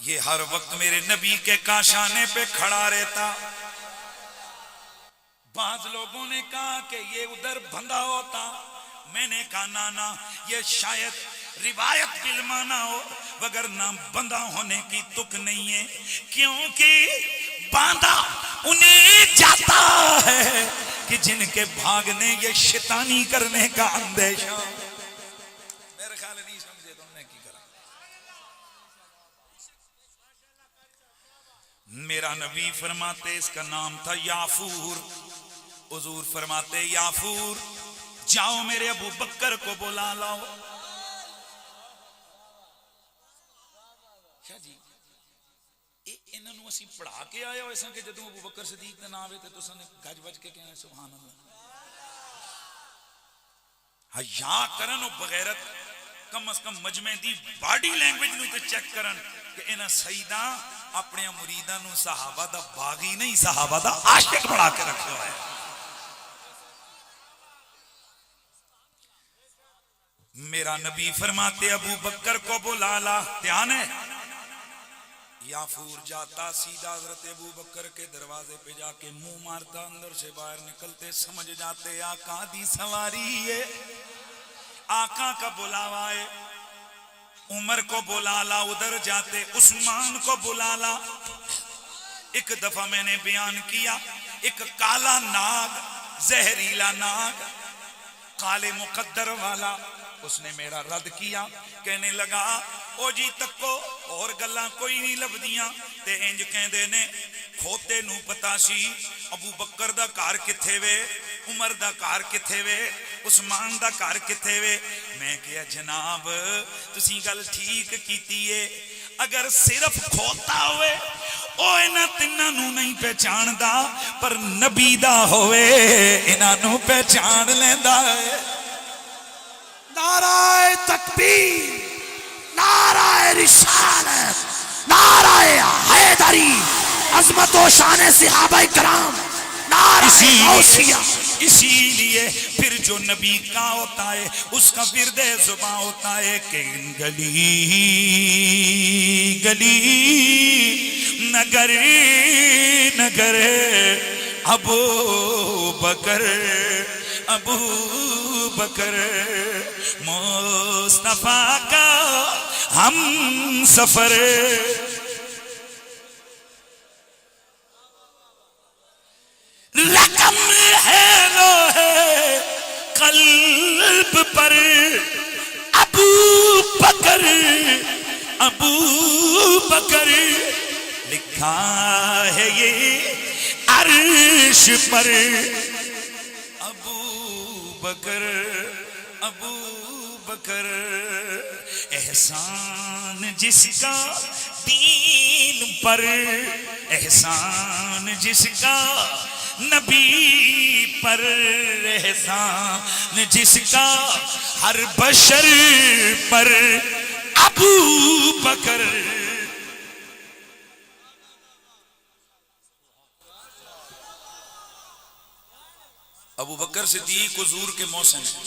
یہ ہر وقت میرے نبی کے کاشانے پہ کھڑا رہتا. بعض لوگوں نے کہا کہ یہ ادھر بندھا ہوتا, میں نے کہا نانا, یہ شاید روایت بالمانا ہو وگرنہ بندھا ہونے کی تک نہیں ہے, کیونکہ باندھا انہیں جاتا ہے کہ جن کے بھاگنے یہ شیطانی کرنے کا اندیشہ. میرے خیال نہیں سمجھے تم نے کی کرا. میرا نبی فرماتے اس کا نام تھا یافور. حضور فرماتے یافور جاؤ میرے ابو بکر کو بلا لاؤ. کیا جی انہوں نے اسی پڑھا کے آیا ایسا کہ جدوں ابو بکر صدیق کا نام آئے تو سن گج بج کے کہنا سبحان اللہ. حیا کرن بغیرت کم از کم مجمع دی باڈی لینگویج نو تے چیک کرن کہ انہاں سیداں اپنے مریداں نو صحابہ دا باغی نہیں صحابہ دا عاشق بنا کے رکھا ہوا ہے. میرا نبی فرماتے ابو بکر کو بلا لا. دھیان ہے, یافور جاتا سیدھا حضرت ابو بکر کے دروازے پہ جا کے منہ مارتا, اندر سے باہر نکلتے سمجھ جاتے آقا دی سواری ہے, آقا کا بلاوا ہے. عمر کو بلا لا, ادھر جاتے عثمان کو بلا لا. ایک دفعہ میں نے بیان کیا, ایک کالا ناگ, زہریلا ناگ, کالے مقدر والا, اس نے میرا رد کیا. کہنے لگا او جی تکو اور گلاں کوئی نہیں لبدیاں تے انج کہندے نے کھوتے نو پتا سی ابو بکر دا گھر کتھے وے, عمر دا گھر کتھے وے, عثمان دا گھر کتھے وے. میں کہیا جناب تسی گل ٹھیک کیتی ہے, اگر صرف کھوتا ہوئے او انہاں تنہاں نو نہیں پہچاندا پر نبی دا ہوئے انہاں نو پہچان لیندا ہے. نعرہ تکبیر, نعرہ رسالت, نعرہ حیدری, عظمت و شان صحابہ کرام, نعرہ غوثیہ. اسی لیے پھر جو نبی کا ہوتا ہے اس کا ورد زباں ہوتا ہے کہ گلی گلی نگر نگر ابو بکر ابو بکر مصطفیٰ کا ہم سفر. رقم ہے لوہے قلب پر ابو بکر پر ابو بکر، لکھا ہے یہ عرش پر ابو بکر، ابو بکر، احسان جس کا دین پر، احسان جس کا نبی پر، احسان جس کا ہر بشر پر ابو بکر۔ ابو بکر صدیق حضور کے محسن ہیں،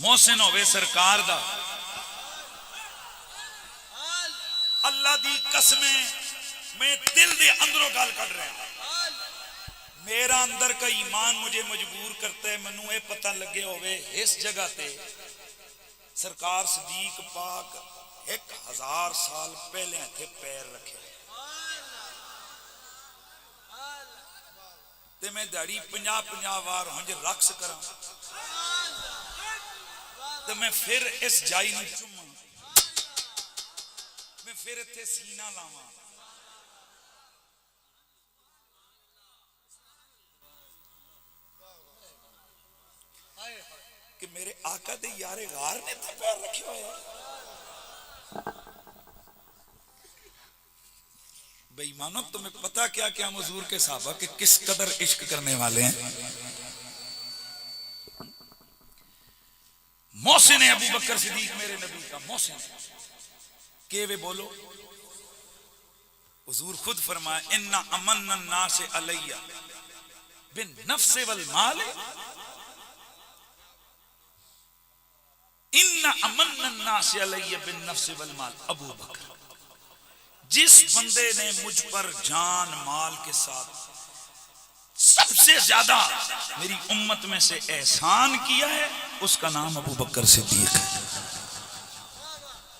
محسن ہوئے سرکار دا، اللہ دی قسمیں میں دل دے اندروں گال کر رہے ہیں، میرا اندر کا ایمان مجھے مجبور کرتا ہے، منو اے پتہ لگے ہوئے اس جگہ تے سرکار صدیق پاک 1000 سال پہلے تھے پیر رکھے تے میں داڑھی 50 وار ہوں جے رقص کراں تے میں پھر اس جائی نوں چوماں، میں پھر اتھے سینہ لاواں، کہ میرے آقا دے یار غار نے تے پیر رکھے ہوئے ہیں۔ بے ایمانو تمہیں پتا کیا کیا حضور کے صحابہ کہ کس قدر عشق کرنے والے ہیں۔ محسن ابو بکر صدیق میرے نبی کا محسن ہے، کہ وہ بولو، حضور خود فرمائے ان امن الناس علی بالنفس والمال، ان امن الناس علی بالنفس والمال ابو بکر، جس بندے نے مجھ پر جان مال کے ساتھ سب سے زیادہ میری امت میں سے احسان کیا ہے اس کا نام ابو بکر صدیق ہے۔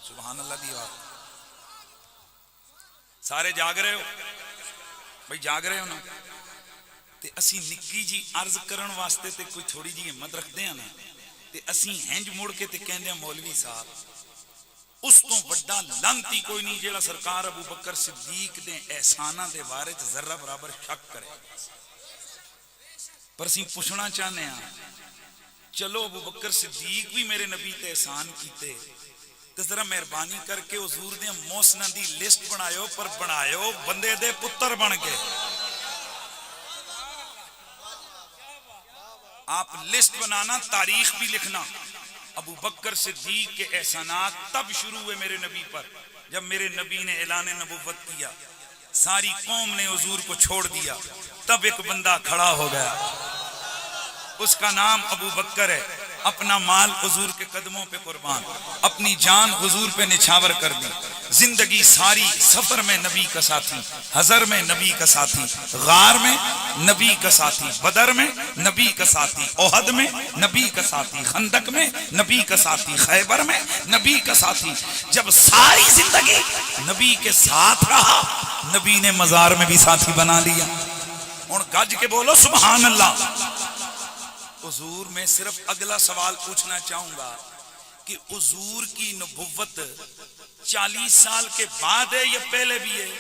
سبحان اللہ دی بات۔ سارے جاگ رہے ہو بھائی؟ جاگ رہے ہو نا؟ تے اسی نکی جی عرض کرن واسطے تے کوئی تھوڑی جی ہمت رکھتے ہیں نا، تے اسی ہنج مڑ کے تے کہندے ہیں مولوی صاحب اس تو بڑا لانتی کوئی نہیں جیڑا سرکار ابو بکر صدیق دے احساناں دے بارے چ ذرہ برابر شک کرے، پر اسی پوچھنا چاہنے ہیں چلو ابو بکر صدیق بھی میرے نبی تے احسان کیتے تے ذرا مہربانی کر کے حضور دے محسناں دی لسٹ بنایو، پر بنایو بندے دے پتر بن کے۔ آپ لسٹ بنانا، تاریخ بھی لکھنا۔ ابو بکر صدیق کے احسانات تب شروع ہوئے میرے نبی پر جب میرے نبی نے اعلان نبوت کیا، ساری قوم نے حضور کو چھوڑ دیا، تب ایک بندہ کھڑا ہو گیا، اس کا نام ابو بکر ہے، اپنا مال حضور کے قدموں پہ قربان، اپنی جان حضور پہ نچھاور کر دی، زندگی ساری سفر میں نبی کا ساتھی، حضر میں نبی کا ساتھی، غار میں نبی کا ساتھی، بدر میں نبی کا ساتھی، احد میں نبی کا ساتھی، خندق میں نبی کا ساتھی، خیبر میں نبی کا ساتھی۔ جب ساری زندگی نبی کے ساتھ رہا، نبی نے مزار میں بھی ساتھی بنا لیا۔ اور گج کے بولو سبحان اللہ۔ حضور میں صرف اگلا سوال پوچھنا چاہوں گا کہ حضور کی نبوت 40 سال کے بعد ہے یا پہلے بھی ہے؟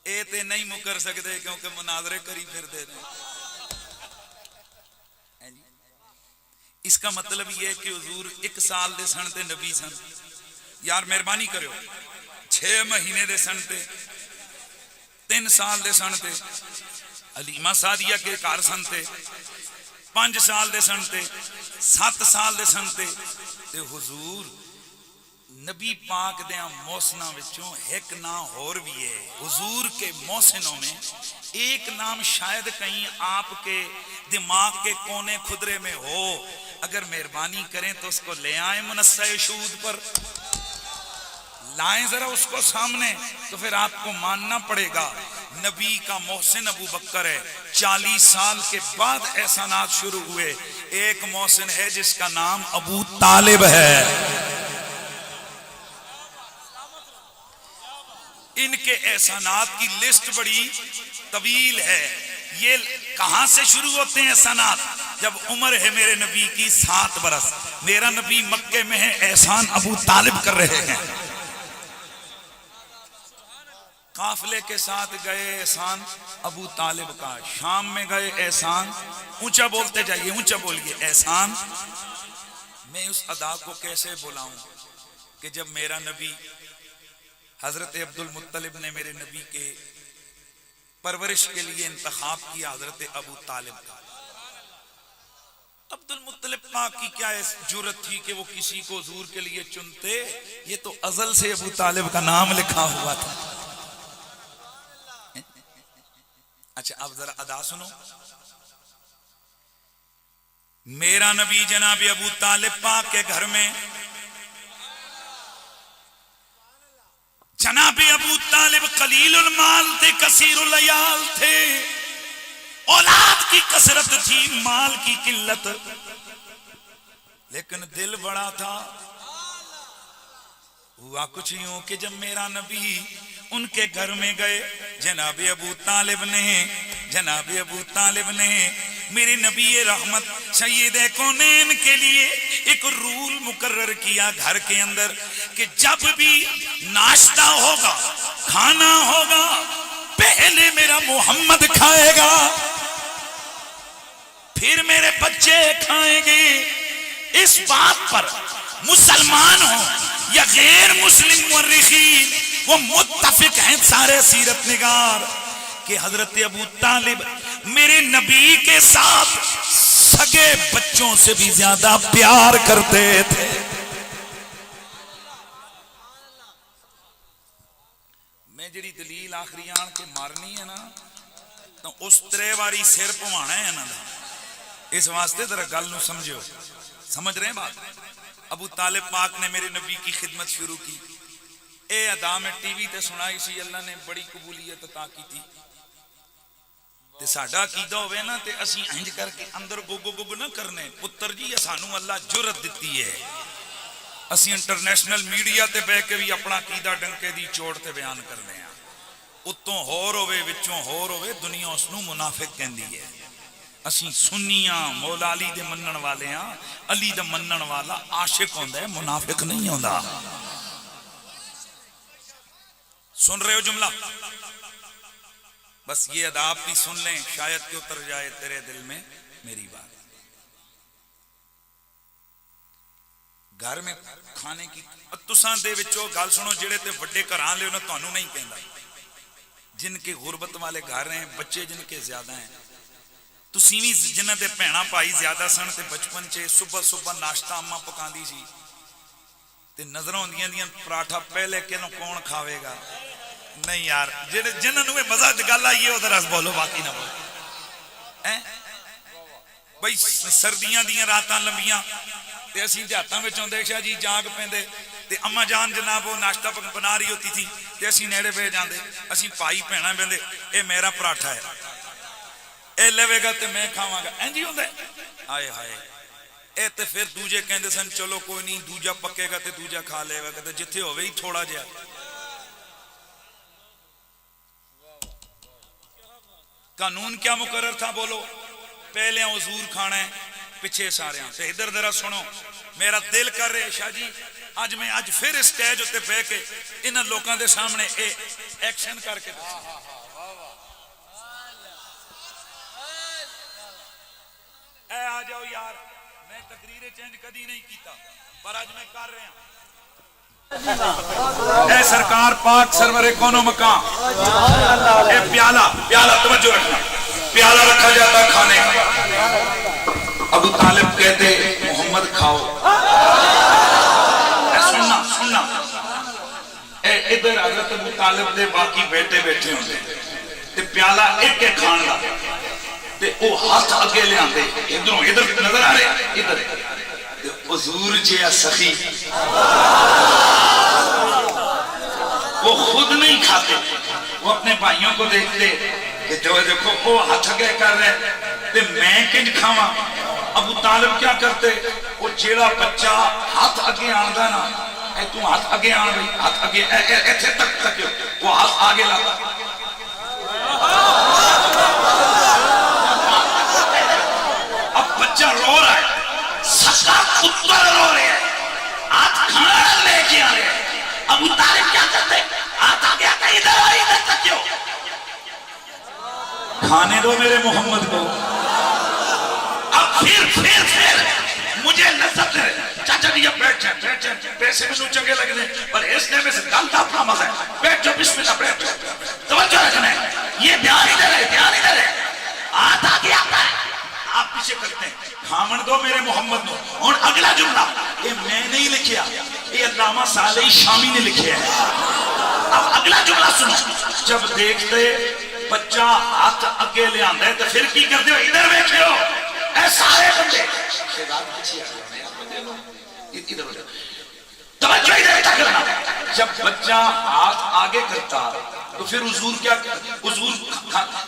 اے تے نہیں مکر سکتے کیونکہ مناظرے کری پھر دے رہے۔ اس کا مطلب یہ ہے کہ حضور 1 سال دے سن تے نبی سن، یار مہربانی کرو، 6 مہینے دے سن تے 3 سال دے سن تے علیمہ سعدیہ کے گھر سن تے 5 سال دے سن تے 7 سال دے سن تے حضور نبی پاک دیاں محسناں وچوں ایک نام اور بھی ہے۔ حضور کے محسنوں میں ایک نام شاید کہیں آپ کے دماغ کے کونے خدرے میں ہو، اگر مہربانی کریں تو اس کو لے آئیں منصہ شہود پر، لائیں ذرا اس کو سامنے، تو پھر آپ کو ماننا پڑے گا نبی کا محسن ابو بکر ہے۔ 40 سال کے بعد احسانات شروع ہوئے، ایک محسن ہے جس کا نام ابو طالب ہے۔ ان کے احسانات کی لسٹ بڑی طویل ہے۔ یہ کہاں سے شروع ہوتے ہیں احسانات؟ جب عمر ہے میرے نبی کی 7 برس، میرا نبی مکے میں ہے، احسان ابو طالب کر رہے ہیں. قافلے کے ساتھ گئے احسان ابو طالب کا، شام میں گئے احسان، اونچا بولتے جائیے، اونچا بولیے، احسان. میں اس ادا کو کیسے بلاؤں کہ جب میرا نبی حضرت عبد المطلب نے میرے نبی کے پرورش کے لیے انتخاب کیا حضرت ابو طالب کا. عبد المطلب پاک کی کیا جرت تھی کہ وہ کسی کو حضور کے لیے چنتے، یہ تو ازل سے ابو طالب کا نام لکھا ہوا تھا. اچھا اب ذرا ادا سنو. میرا نبی جناب ابو طالب پاک کے گھر میں، جناب ابو طالب قلیل المال تھے، کثیر العیال تھے، اولاد کی کثرت تھی، مال کی قلت، لیکن دل بڑا تھا. ہوا کچھ یوں کہ جب میرا نبی ان کے گھر میں گئے، جناب ابو طالب نے میرے نبی رحمت سید کونین کے لیے ایک رول مقرر کیا گھر کے اندر کہ جب بھی ناشتہ ہوگا، کھانا ہوگا، پہلے میرا محمد کھائے گا، پھر میرے بچے کھائیں گے. اس بات پر مسلمان ہوں یا غیر مسلم مورخین وہ متفق ہیں سارے سیرت نگار کہ حضرت ابو طالب میرے نبی کے ساتھ سگے بچوں سے بھی زیادہ پیار کرتے تھے. میں جڑی دلیل آخری آن کے مارنی ہے نا تو اس ترے واری سر پوانا ہے نا، اس واسطے ذرا گل نو سمجھو. سمجھ رہے ہیں بات؟ ابو طالب پاک نے میرے نبی کی خدمت شروع کی. اے ادا میں ٹی وی تے سنائی سی، اللہ نے بڑی قبولیت عطا کی تھی. تے ساڈا عقیدہ ہوئے نا تے اسی انج کر کے اندر گگ نہ کرنے. پتر جی سانو اللہ جرت دیتی ہے، اسی انٹرنیشنل میڈیا تے بہ کے بھی اپنا عقیدہ ڈنکے دی چوڑ تے بیان کرنے ہیں. اتوں ہور ہوئے وچوں ہور ہوئے، دنیا اس نو منافق کہندی ہے. اسی سنیاں مولا علی دے منن والے ہاں، علی دا منن والا عاشق ہوندا ہے، منافق نہیں ہوندا. سن رہے ہو جملہ؟ بس یہ اداب بھی سن لیں، شاید کہ اتر جائے تیرے دل میں میری بات. گھر میں کھانے کی تساں دے وچوں گل سنو، جڑے تے وڈے گھراں لے انہاں تانوں نہیں کہندا، جن کے غربت والے گھر ہیں، بچے جن کے زیادہ ہیں، تسی بھی جنہاں دے بھیڑاں بھائی زیادہ سن تے بچپن چ صبح صبح ناشتہ اماں پکاندی سی تے نظراں ہوندیاں دیاں پراٹھا پہلے کینوں کون کھاوے گا. نہیں یار، جنہاں نوں مزہ گل آئی ہے ادھر بولو، باقی نہ بولو. بھائی سردیاں دیاں راتاں لمبیاں تے اسی دیہاتاں وچ ہوندے شاہ جی جاگ پیندے تے اما جان جناب وہ ناشتہ بنا رہی ہوتی تھی تے اسی نیڑے بہ جاندے، اسی بھائی بھیڑاں بہندے، اے میرا پراٹھا ہے، اے لے گا تے میں کھاواں گا. انج ہی ہوندا ہے. ہائے ہائے، اے تے پھر دوجے کہندے سن چلو کوئی نہیں، دوجا پکے گا تے دوجا کھا لے گا، تے جتھے ہوے ہی تھوڑا جہا. قانون کیا مقرر تھا بولو؟ پہلے حضور کھانا ہے، پیچھے سارے. تے ادھر ذرا سنو، میرا دل کر رہے شاہ جی اج پھر اسٹیج تے بہ کے انہاں لوکاں دے سامنے اے ایکشن کر کے اے آ جاؤ یار. میں تقریر چینج کدی نہیں کیتا پر اج میں کر رہا ہوں. اے سرکار پاک سرور کونو مکان، اے پیالہ توجہ رکھنا، پیالہ رکھا جاتا کھانے کا. ابو طالب کہتے محمد کھاؤ. اے سننا اے ادھر حضرت ابو طالب دے باقی بیٹے بیٹھے ہوندے تے پیالہ ایک ایک کھان دا تے او ہاتھ اگے لے آندے، ادھر نظر آ رہے ادھر تے حضور جی سخی وہ خود نہیں کھاتے، وہ اپنے بھائیوں کو دیکھتے کہ جو دیکھو وہ ہاتھ اگے کر رہے تے میں کنج کھاواں. ابو طالب کیا کرتے، وہ جیڑا بچہ ہاتھ اگے آندا نا، اے تو ہاتھ اگے آن بھائی، ہاتھ اگے ایتھے تک تکیو، وہ ہاتھ آگے لاتا. اب کھانے دو میرے محمد کو. اب پھر مجھے لذت ہے. چاچا جی اب بیٹھ جائیں پیسے میں چنگے لگنے پر اس نے میں سے گل کا اپنا مزہ ہے. بیٹھ جاؤ بسم اللہ بیٹھ جاؤ. توجہ رکھنا ہے. یہ دھیان ہی دے ہاتھ آگے آتا ہے آپ پیچھے کرتے ہیں. کھامن دو میرے محمد کو. اور اگلا جملہ یہ میں نہیں لکھیا, یہ علامہ صالح شامی نے لکھیا ہے. اب اگلا جملہ سنو. جب دیکھتے بچہ ہاتھ اگے لے آندا ہے تو پھر کی کرتے ہو؟ ادھر بیٹھے ہو اے سارے بندے. توجہ ادھر کرنا. جب بچہ ہاتھ آگے کرتا تو پھر حضور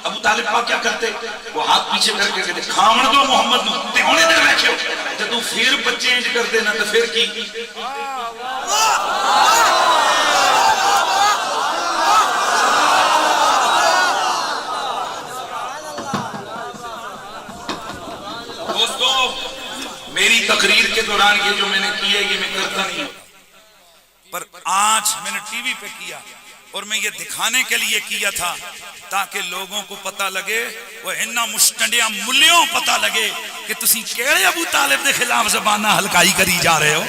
ابو طالب پاک کیا کرتے؟ وہ ہاتھ پیچھے کر کے کہتے کھامن دو محمد نو. تے ہن ادھر بیٹھے ہو. جدوں پھر بچے انج کرتے نا تو پھر کی؟ دوستو میری تقریر کے دوران یہ جو میں نے کیا یہ میں کرتا نہیں ہوں, پر آج میں نے ٹی وی پہ کیا اور میں یہ دکھانے کے لیے کیا تھا تاکہ لوگوں کو پتہ لگے, وہ انہاں مشتنڈیاں ملیوں پتہ لگے کہ تسی کیڑے ابو طالب دے خلاف زبانہ ہلکائی کری جا رہے ہو.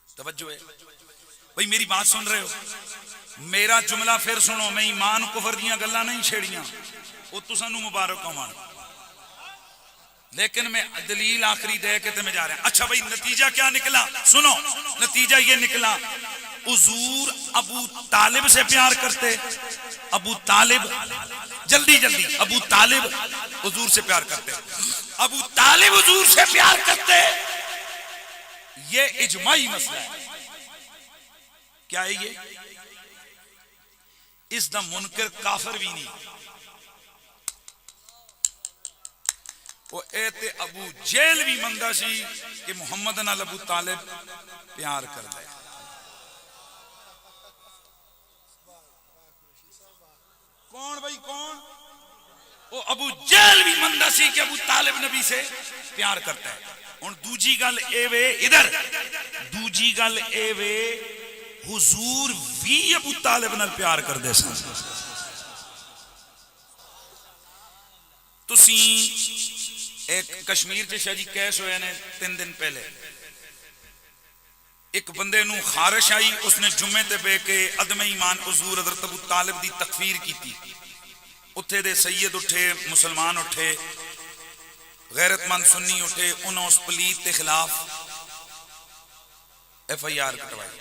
توجہ ہے بھئی, میری بات سن رہے ہو؟ میرا جملہ پھر سنو. میں ایمان کفر دیاں گلاں نہیں چھیڑیاں, وہ تسانو مبارک ہوان, لیکن میں دلیل آخری دے کے میں جا رہا ہوں. اچھا بھئی نتیجہ کیا نکلا؟ سنو نتیجہ یہ نکلا حضور ابو طالب سے پیار کرتے. ابو طالب جلدی ابو طالب حضور سے پیار کرتے. ابو طالب حضور سے پیار کرتے. یہ اجماعی مسئلہ ہے. کیا ہے یہ؟ اس دا منکر کافر بھی نہیں. وہ ایتے ابو جیل بھی منگا سی کہ محمد نال ابو طالب پیار کر دے. کون بھائی کون؟ وہ ابو جیل بھی منگا سی کہ ابو طالب نبی سے پیار کرتا ہے. اور دوجی گل اے وے ادھر, دوجی گل اے وے حضور بھی ابو طالب نال پیار کر دے سن. تسی ایک کشمیر سے شاہ جی کیس ہوئے نے 3 دن پہلے, ایک بندے نو خارش آئی, اس نے جمعے تے بے کے عدم ایمان حضور حضرت ابو طالب دی تکفیر کی تھی. اتھے دے سید اٹھے, مسلمان اٹھے, غیرت مند سنی اٹھے, انہوں اس پلیت کے خلاف FIR کٹوائی.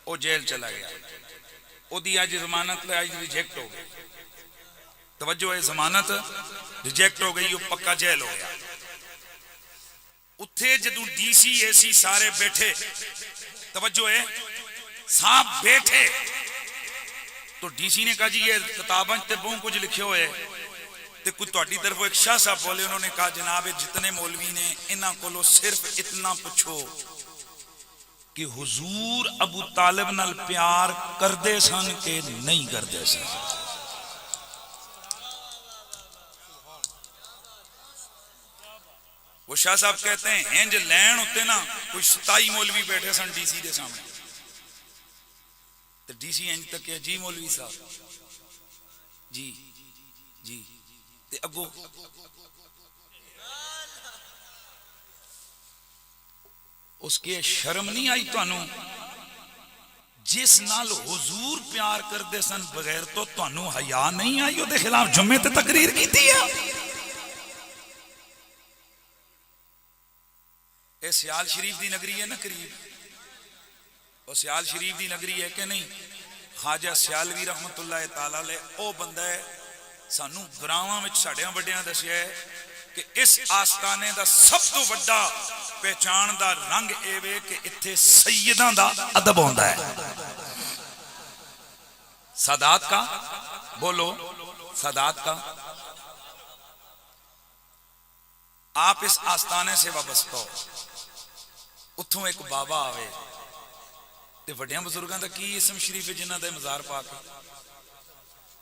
وہ جیل چلا گیا. وہ دی آج ضمانت لے آج ریجیکٹ ہو گئی. توجہ ہے, ضمانت ریجیکٹ ہو گئی, وہ پکا جیل ہو گیا. اتھے جدوں DC AC سارے بیٹھے, توجہ ہے صاحب بیٹھے, تو DC نے کہا جی یہ کتاباں تے بہت کچھ لکھے ہوئے تے کچھ تہاڈی طرف ایک شاہ صاحب بولے, انہوں نے کہا جناب جتنے مولوی نے انہاں کولو صرف اتنا پوچھو کہ حضور ابو طالب نال پیار کردے سن کہ نہیں کردے سن. وہ شاہ صاحب کہتے ہیں ہنج لین ہوتے نا, کوئی 27 مولوی بیٹھے سن DC دے سامنے, تو DC ہنج تک کیا جی مولوی صاحب جی تے اگو اس کے شرم نہیں آئی تانوں؟ جس نال حضور پیار کردے سن بغیر تو تانوں حیا نہیں آئی او دے خلاف جمعے تے تقریر کیتی ہے؟ اے سیال شریف دی نگری ہے نا قریب, او سیال شریف دی نگری ہے کہ نہیں؟ خواجہ سیالوی رحمت اللہ تعالی علیہ او بندہ ہے سانو گراواں وچ ساڈیاں وڈیاں دسیا ہے کہ اس آستانے دا سب تو بڑا پہچان دا رنگ اے وے کہ اتھے سیداں دا ادب ہوندا ہے. سادات کا بولو, سادات کا. آپ اس آستانے سے وابستہ ہو, اتھوں ایک بابا آوے تے وڈیاں بزرگاں دا کی اسم شریف جنہاں دا مزار پاک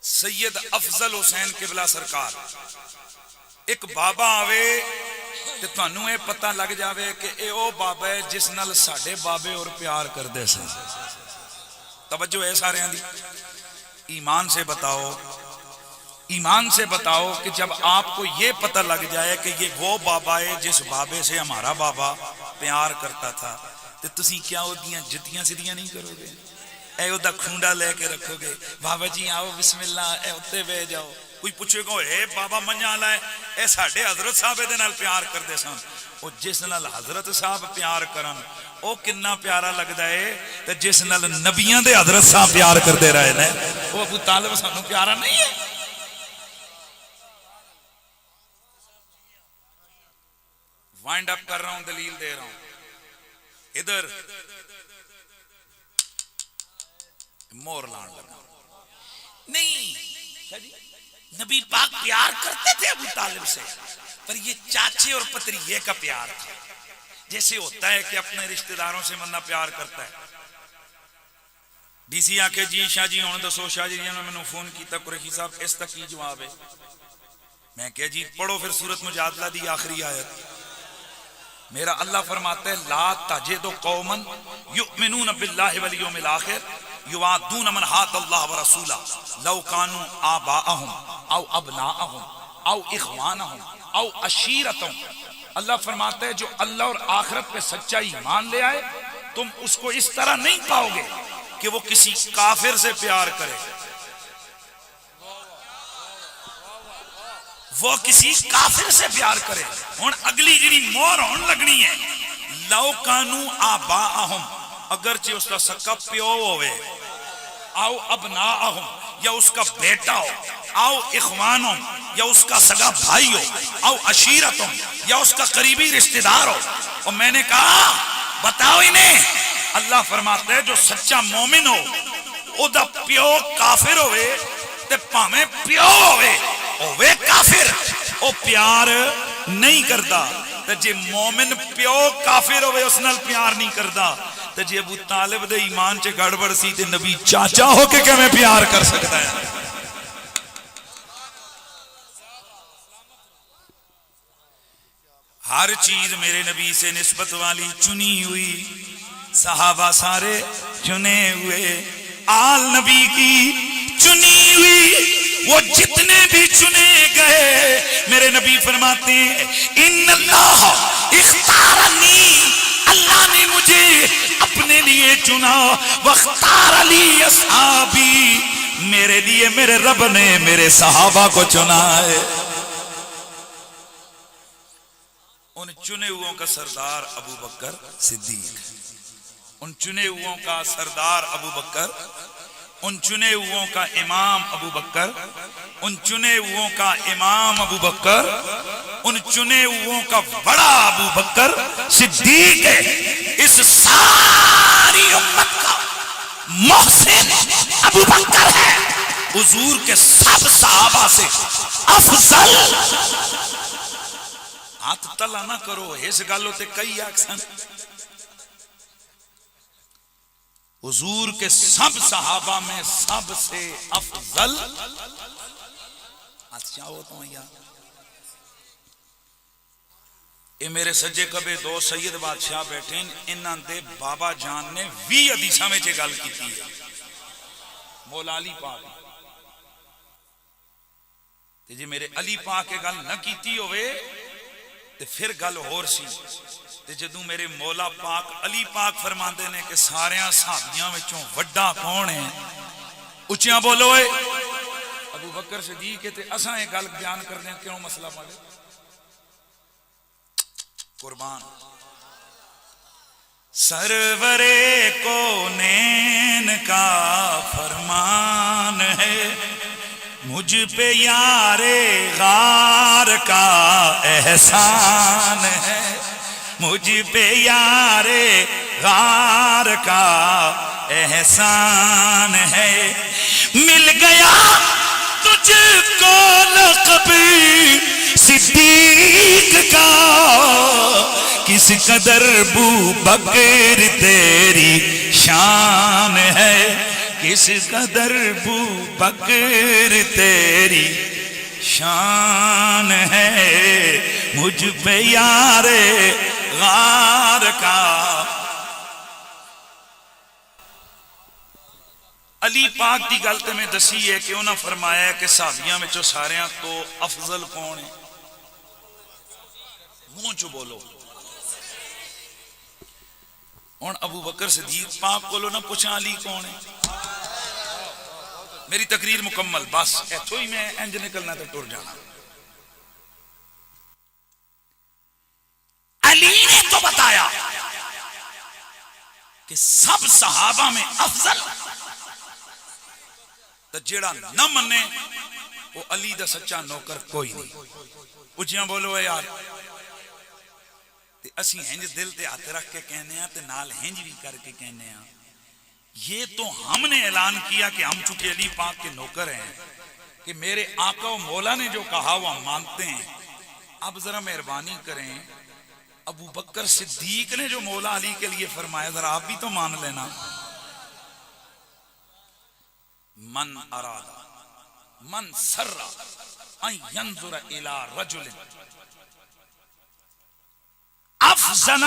سید افضل حسین قبلہ سرکار. ایک بابا آوے تے تانوں اے پتہ لگ جاوے کہ اے او بابا ہے جس نال ساڈے بابے اور پیار کردے سن. توجہ ہے سارے دی؟ ایمان سے بتاؤ، ایمان سے بتاؤ کہ جب آپ کو یہ پتہ لگ جائے کہ یہ وہ بابا ہے جس بابے سے ہمارا بابا پیار کرتا تھا، تو تسی کیا وہ دیاں جتیاں سیدھیاں نہیں کرو گے؟ اے وہ دا کھونڈا لے کے رکھو گے، بابا جی آؤ بسم اللہ، اے ہوتے بے جاؤ۔ کوئی پوچھے گا اے بابا منجا لائے اے ساڑھے حضرت صاحب دے نال پیار کر دے سن، او جس نال حضرت صاحب پیار کرن او کنا پیارا لگدا ہے، تے جس نال نبیاں دے حضرت صاحب پیار کر دے رہے نے او ابو طالب سانو پیارا نہیں ہے۔ وائنڈ اپ کر رہا ہوں، دلیل دے رہا ہوں، ادھر مور لان لگا نہیں، نبی پاک پیار کرتے تھے ابو طالب سے، پر یہ چاچے اور پتریے کا پیار تھا، جیسے ہوتا ہے کہ اپنے رشتہ داروں سے بندہ پیار کرتا ہے۔ ڈی سی آکے جی شاہ جی ہونے دسو، شاہ جی نے میں نے فون کیتا قریشی صاحب اس تک کی جواب ہے؟ میں کہا جی پڑھو پھر سورۃ مجادلہ دی آخری آیت۔ میرا اللہ فرماتا ہے لا تجد قوما یؤمنون باللہ والیوم الآخر یوادون من حاد اللہ ورسولہ لو کانوا آباءہم او ابناءہم او اخوانہم او عشیرتہم۔ اللہ فرماتا ہے جو اللہ اور آخرت پہ سچا ایمان لے آئے تم اس کو اس طرح نہیں پاؤ گے کہ وہ کسی کافر سے پیار کرے، وہ کسی کافر سے پیار کرے۔ ہن اگلی جڑی مور ہون لگنی ہے لو کانو آباءہم، اگرچہ اس کا سکا پیو ہوئے، او ابناءہم یا اس کا بیٹا ہو، او اخوانہم یا اس کا سگا بھائی ہو، او عشیرتہم یا اس کا قریبی رشتہ دار ہو۔ اور میں نے کہا بتاؤ انہیں، اللہ فرماتا ہے جو سچا مومن ہو او دا پیو کافر ہوئے تے پاویں پیو ہوئے کافر او پیار نہیں کردا، تے جے مومن پیو کافر ہوئے اس نال پیار نہیں کردا، تے جے ابو طالب دے ایمان چے گڑبڑ سی تے نبی چاچا ہو کے کیویں پیار کر سکتا ہے؟ ہر چیز میرے نبی سے نسبت والی چنی ہوئی، صحابہ سارے چنے ہوئے، آل نبی کی چنی ہوئی، وہ جتنے بھی چنے گئے میرے نبی فرماتے ہیں ان اللہ اختارنی، اللہ نے مجھے اپنے لیے چنا، واختار لی اصحابی، میرے لیے میرے رب نے میرے صحابہ کو چنا ہے۔ ان چنے ہوئوں کا سردار ابو بکر صدیق، ان چنے ہوئوں کا سردار ابو بکر، ان چنے ہوئوں کا امام ابو بکر، ان چنے ہوئوں کا امام ابو بکر، ان چنے ہوئوں کا بڑا ابو بکر صدیق ہے۔ اس ساری امت کا محسن ابو بکر ہے، حضور کے سب صحابہ سے افضل۔ ہاتھ تلا نہ کرو، اس گالوں تے کئی آکسن، حضور کے سب صحابہ میں سب سے افضل اچھا ہو تو یا اے میرے سجے کبے دو سید بادشاہ بیٹھیں، انہاں دے بابا جان نے 20 حدیثاں میں چے گل کیتی ہے، مولا علی پاک تے جی میرے علی پاک کے گل نہ کیتی ہوئے تے پھر گل ہور سی، تے جدوں میرے مولا پاک علی پاک فرماندے نے کہ ساریاں صحابیاں وچوں وڈا کون ہے، اچھیاں بولو اے ابو بکر صدیق تے اساں یہ گل بیان کرنے کیوں مسئلہ پڑے قربان۔ سرور کونین کا فرمان ہے، مجھ پہ یار غار کا احسان ہے، مجھ پہ یار غار کا احسان ہے، مل گیا تجھ کو لقب صدیق کا، کس قدر بو بکر تیری شان ہے، کس قدر بو بکر تیری شان ہے، مجھ پہ یار غار کا۔ علی پاک دی گل تے میں دسی ہے کہ انہاں فرمایا ہے کہ صحابیاں وچوں ساریاں تو افضل کون ہے؟ منہ چو بولو. ہن ابو بکر صدیق پاک کولو نہ پوچھا علی کون ہے. میری تقریر مکمل، بس ایتھوں ہی میں انج نکلنا تے ٹر جانا. علی نے تو بتایا کہ سب صحابہ میں افضل تو جیڑا نہ منے وہ علی دا سچا نوکر کوئی نہیں. اچھیاں بولو اے یار. تے اسی ہنج دل تے ہاتھ رکھ کے کہنے ہیں تے نال ہنج بھی کر کے کہنے ہیں. یہ تو ہم نے اعلان کیا کہ ہم چونکہ علی پاک کے نوکر ہیں کہ میرے آقا و مولا نے جو کہا وہ ہم مانتے ہیں. اب ذرا مہربانی کریں، ابو بکر صدیق نے جو مولا علی کے لیے فرمایا ذرا آپ بھی تو مان لینا. من اراد من سر ان ينظر الى رجل افضل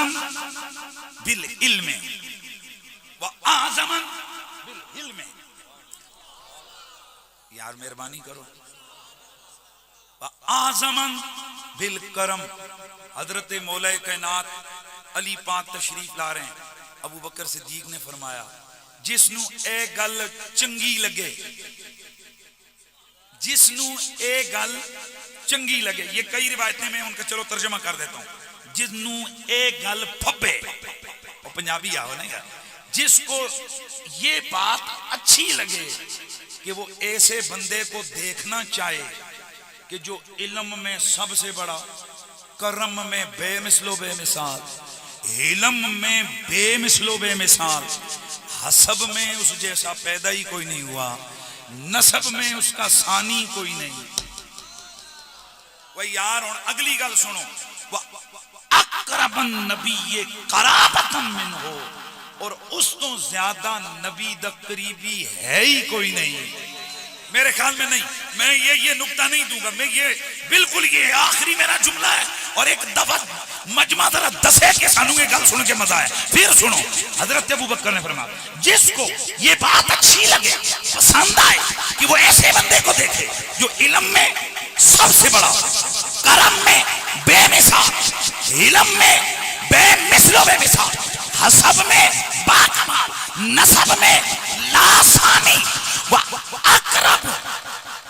بالعلم واعظم بالعلم. یار مہربانی کرو. واعظم بالکرم. حضرت مولا کائنات علی پاک تشریف لا رہے ہیں. ابو بکر صدیق نے فرمایا جس نو اے گل چنگی لگے، جس نو اے گل چنگی لگے، یہ کئی روایتیں میں ان کا چلو ترجمہ کر دیتا ہوں. جس نو اے گل پھبے، وہ پنجابی آو نہیں گا، جس کو یہ بات اچھی لگے کہ وہ ایسے بندے کو دیکھنا چاہے کہ جو علم میں سب سے بڑا، کرم میں بے مثل و بے مثال، علم میں بے مثل و بے مثال، حسب میں اس جیسا پیدا ہی کوئی نہیں ہوا، نسب میں اس کا ثانی کوئی نہیں. وہ یار اور اگلی گل سنو. اقرب النبی قرابۃ منہ، اور اس تو زیادہ نبی دا قریبی ہے ہی کوئی نہیں. میرے خیال میں نہیں، میں یہ نکتہ نہیں دوں گا، میں یہ بالکل یہ آخری میرا جملہ ہے. اور ایک دفعہ مجمع ذرا دسے کہ سانو یہ گل سن کے مزہ ہے. پھر سنو، حضرت ابو بکر نے فرمایا جس کو یہ بات اچھی لگے، پسند آئے کہ وہ ایسے بندے کو دیکھے جو علم میں سب سے بڑا، کرم میں بے مثال، علم میں بے مثل و بے مثال، حسب میں باکمال، نسب میں لاسانی، اقرب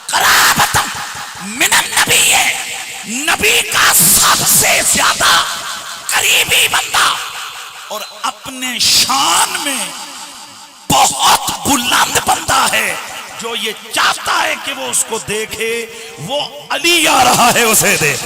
قرابۃ من النبی، نبی کا سب سے زیادہ قریبی بندہ اور اپنے شان میں بہت بلند بندہ ہے جو یہ چاہتا ہے کہ وہ اس کو دیکھے، وہ علی آ رہا ہے اسے دیکھ.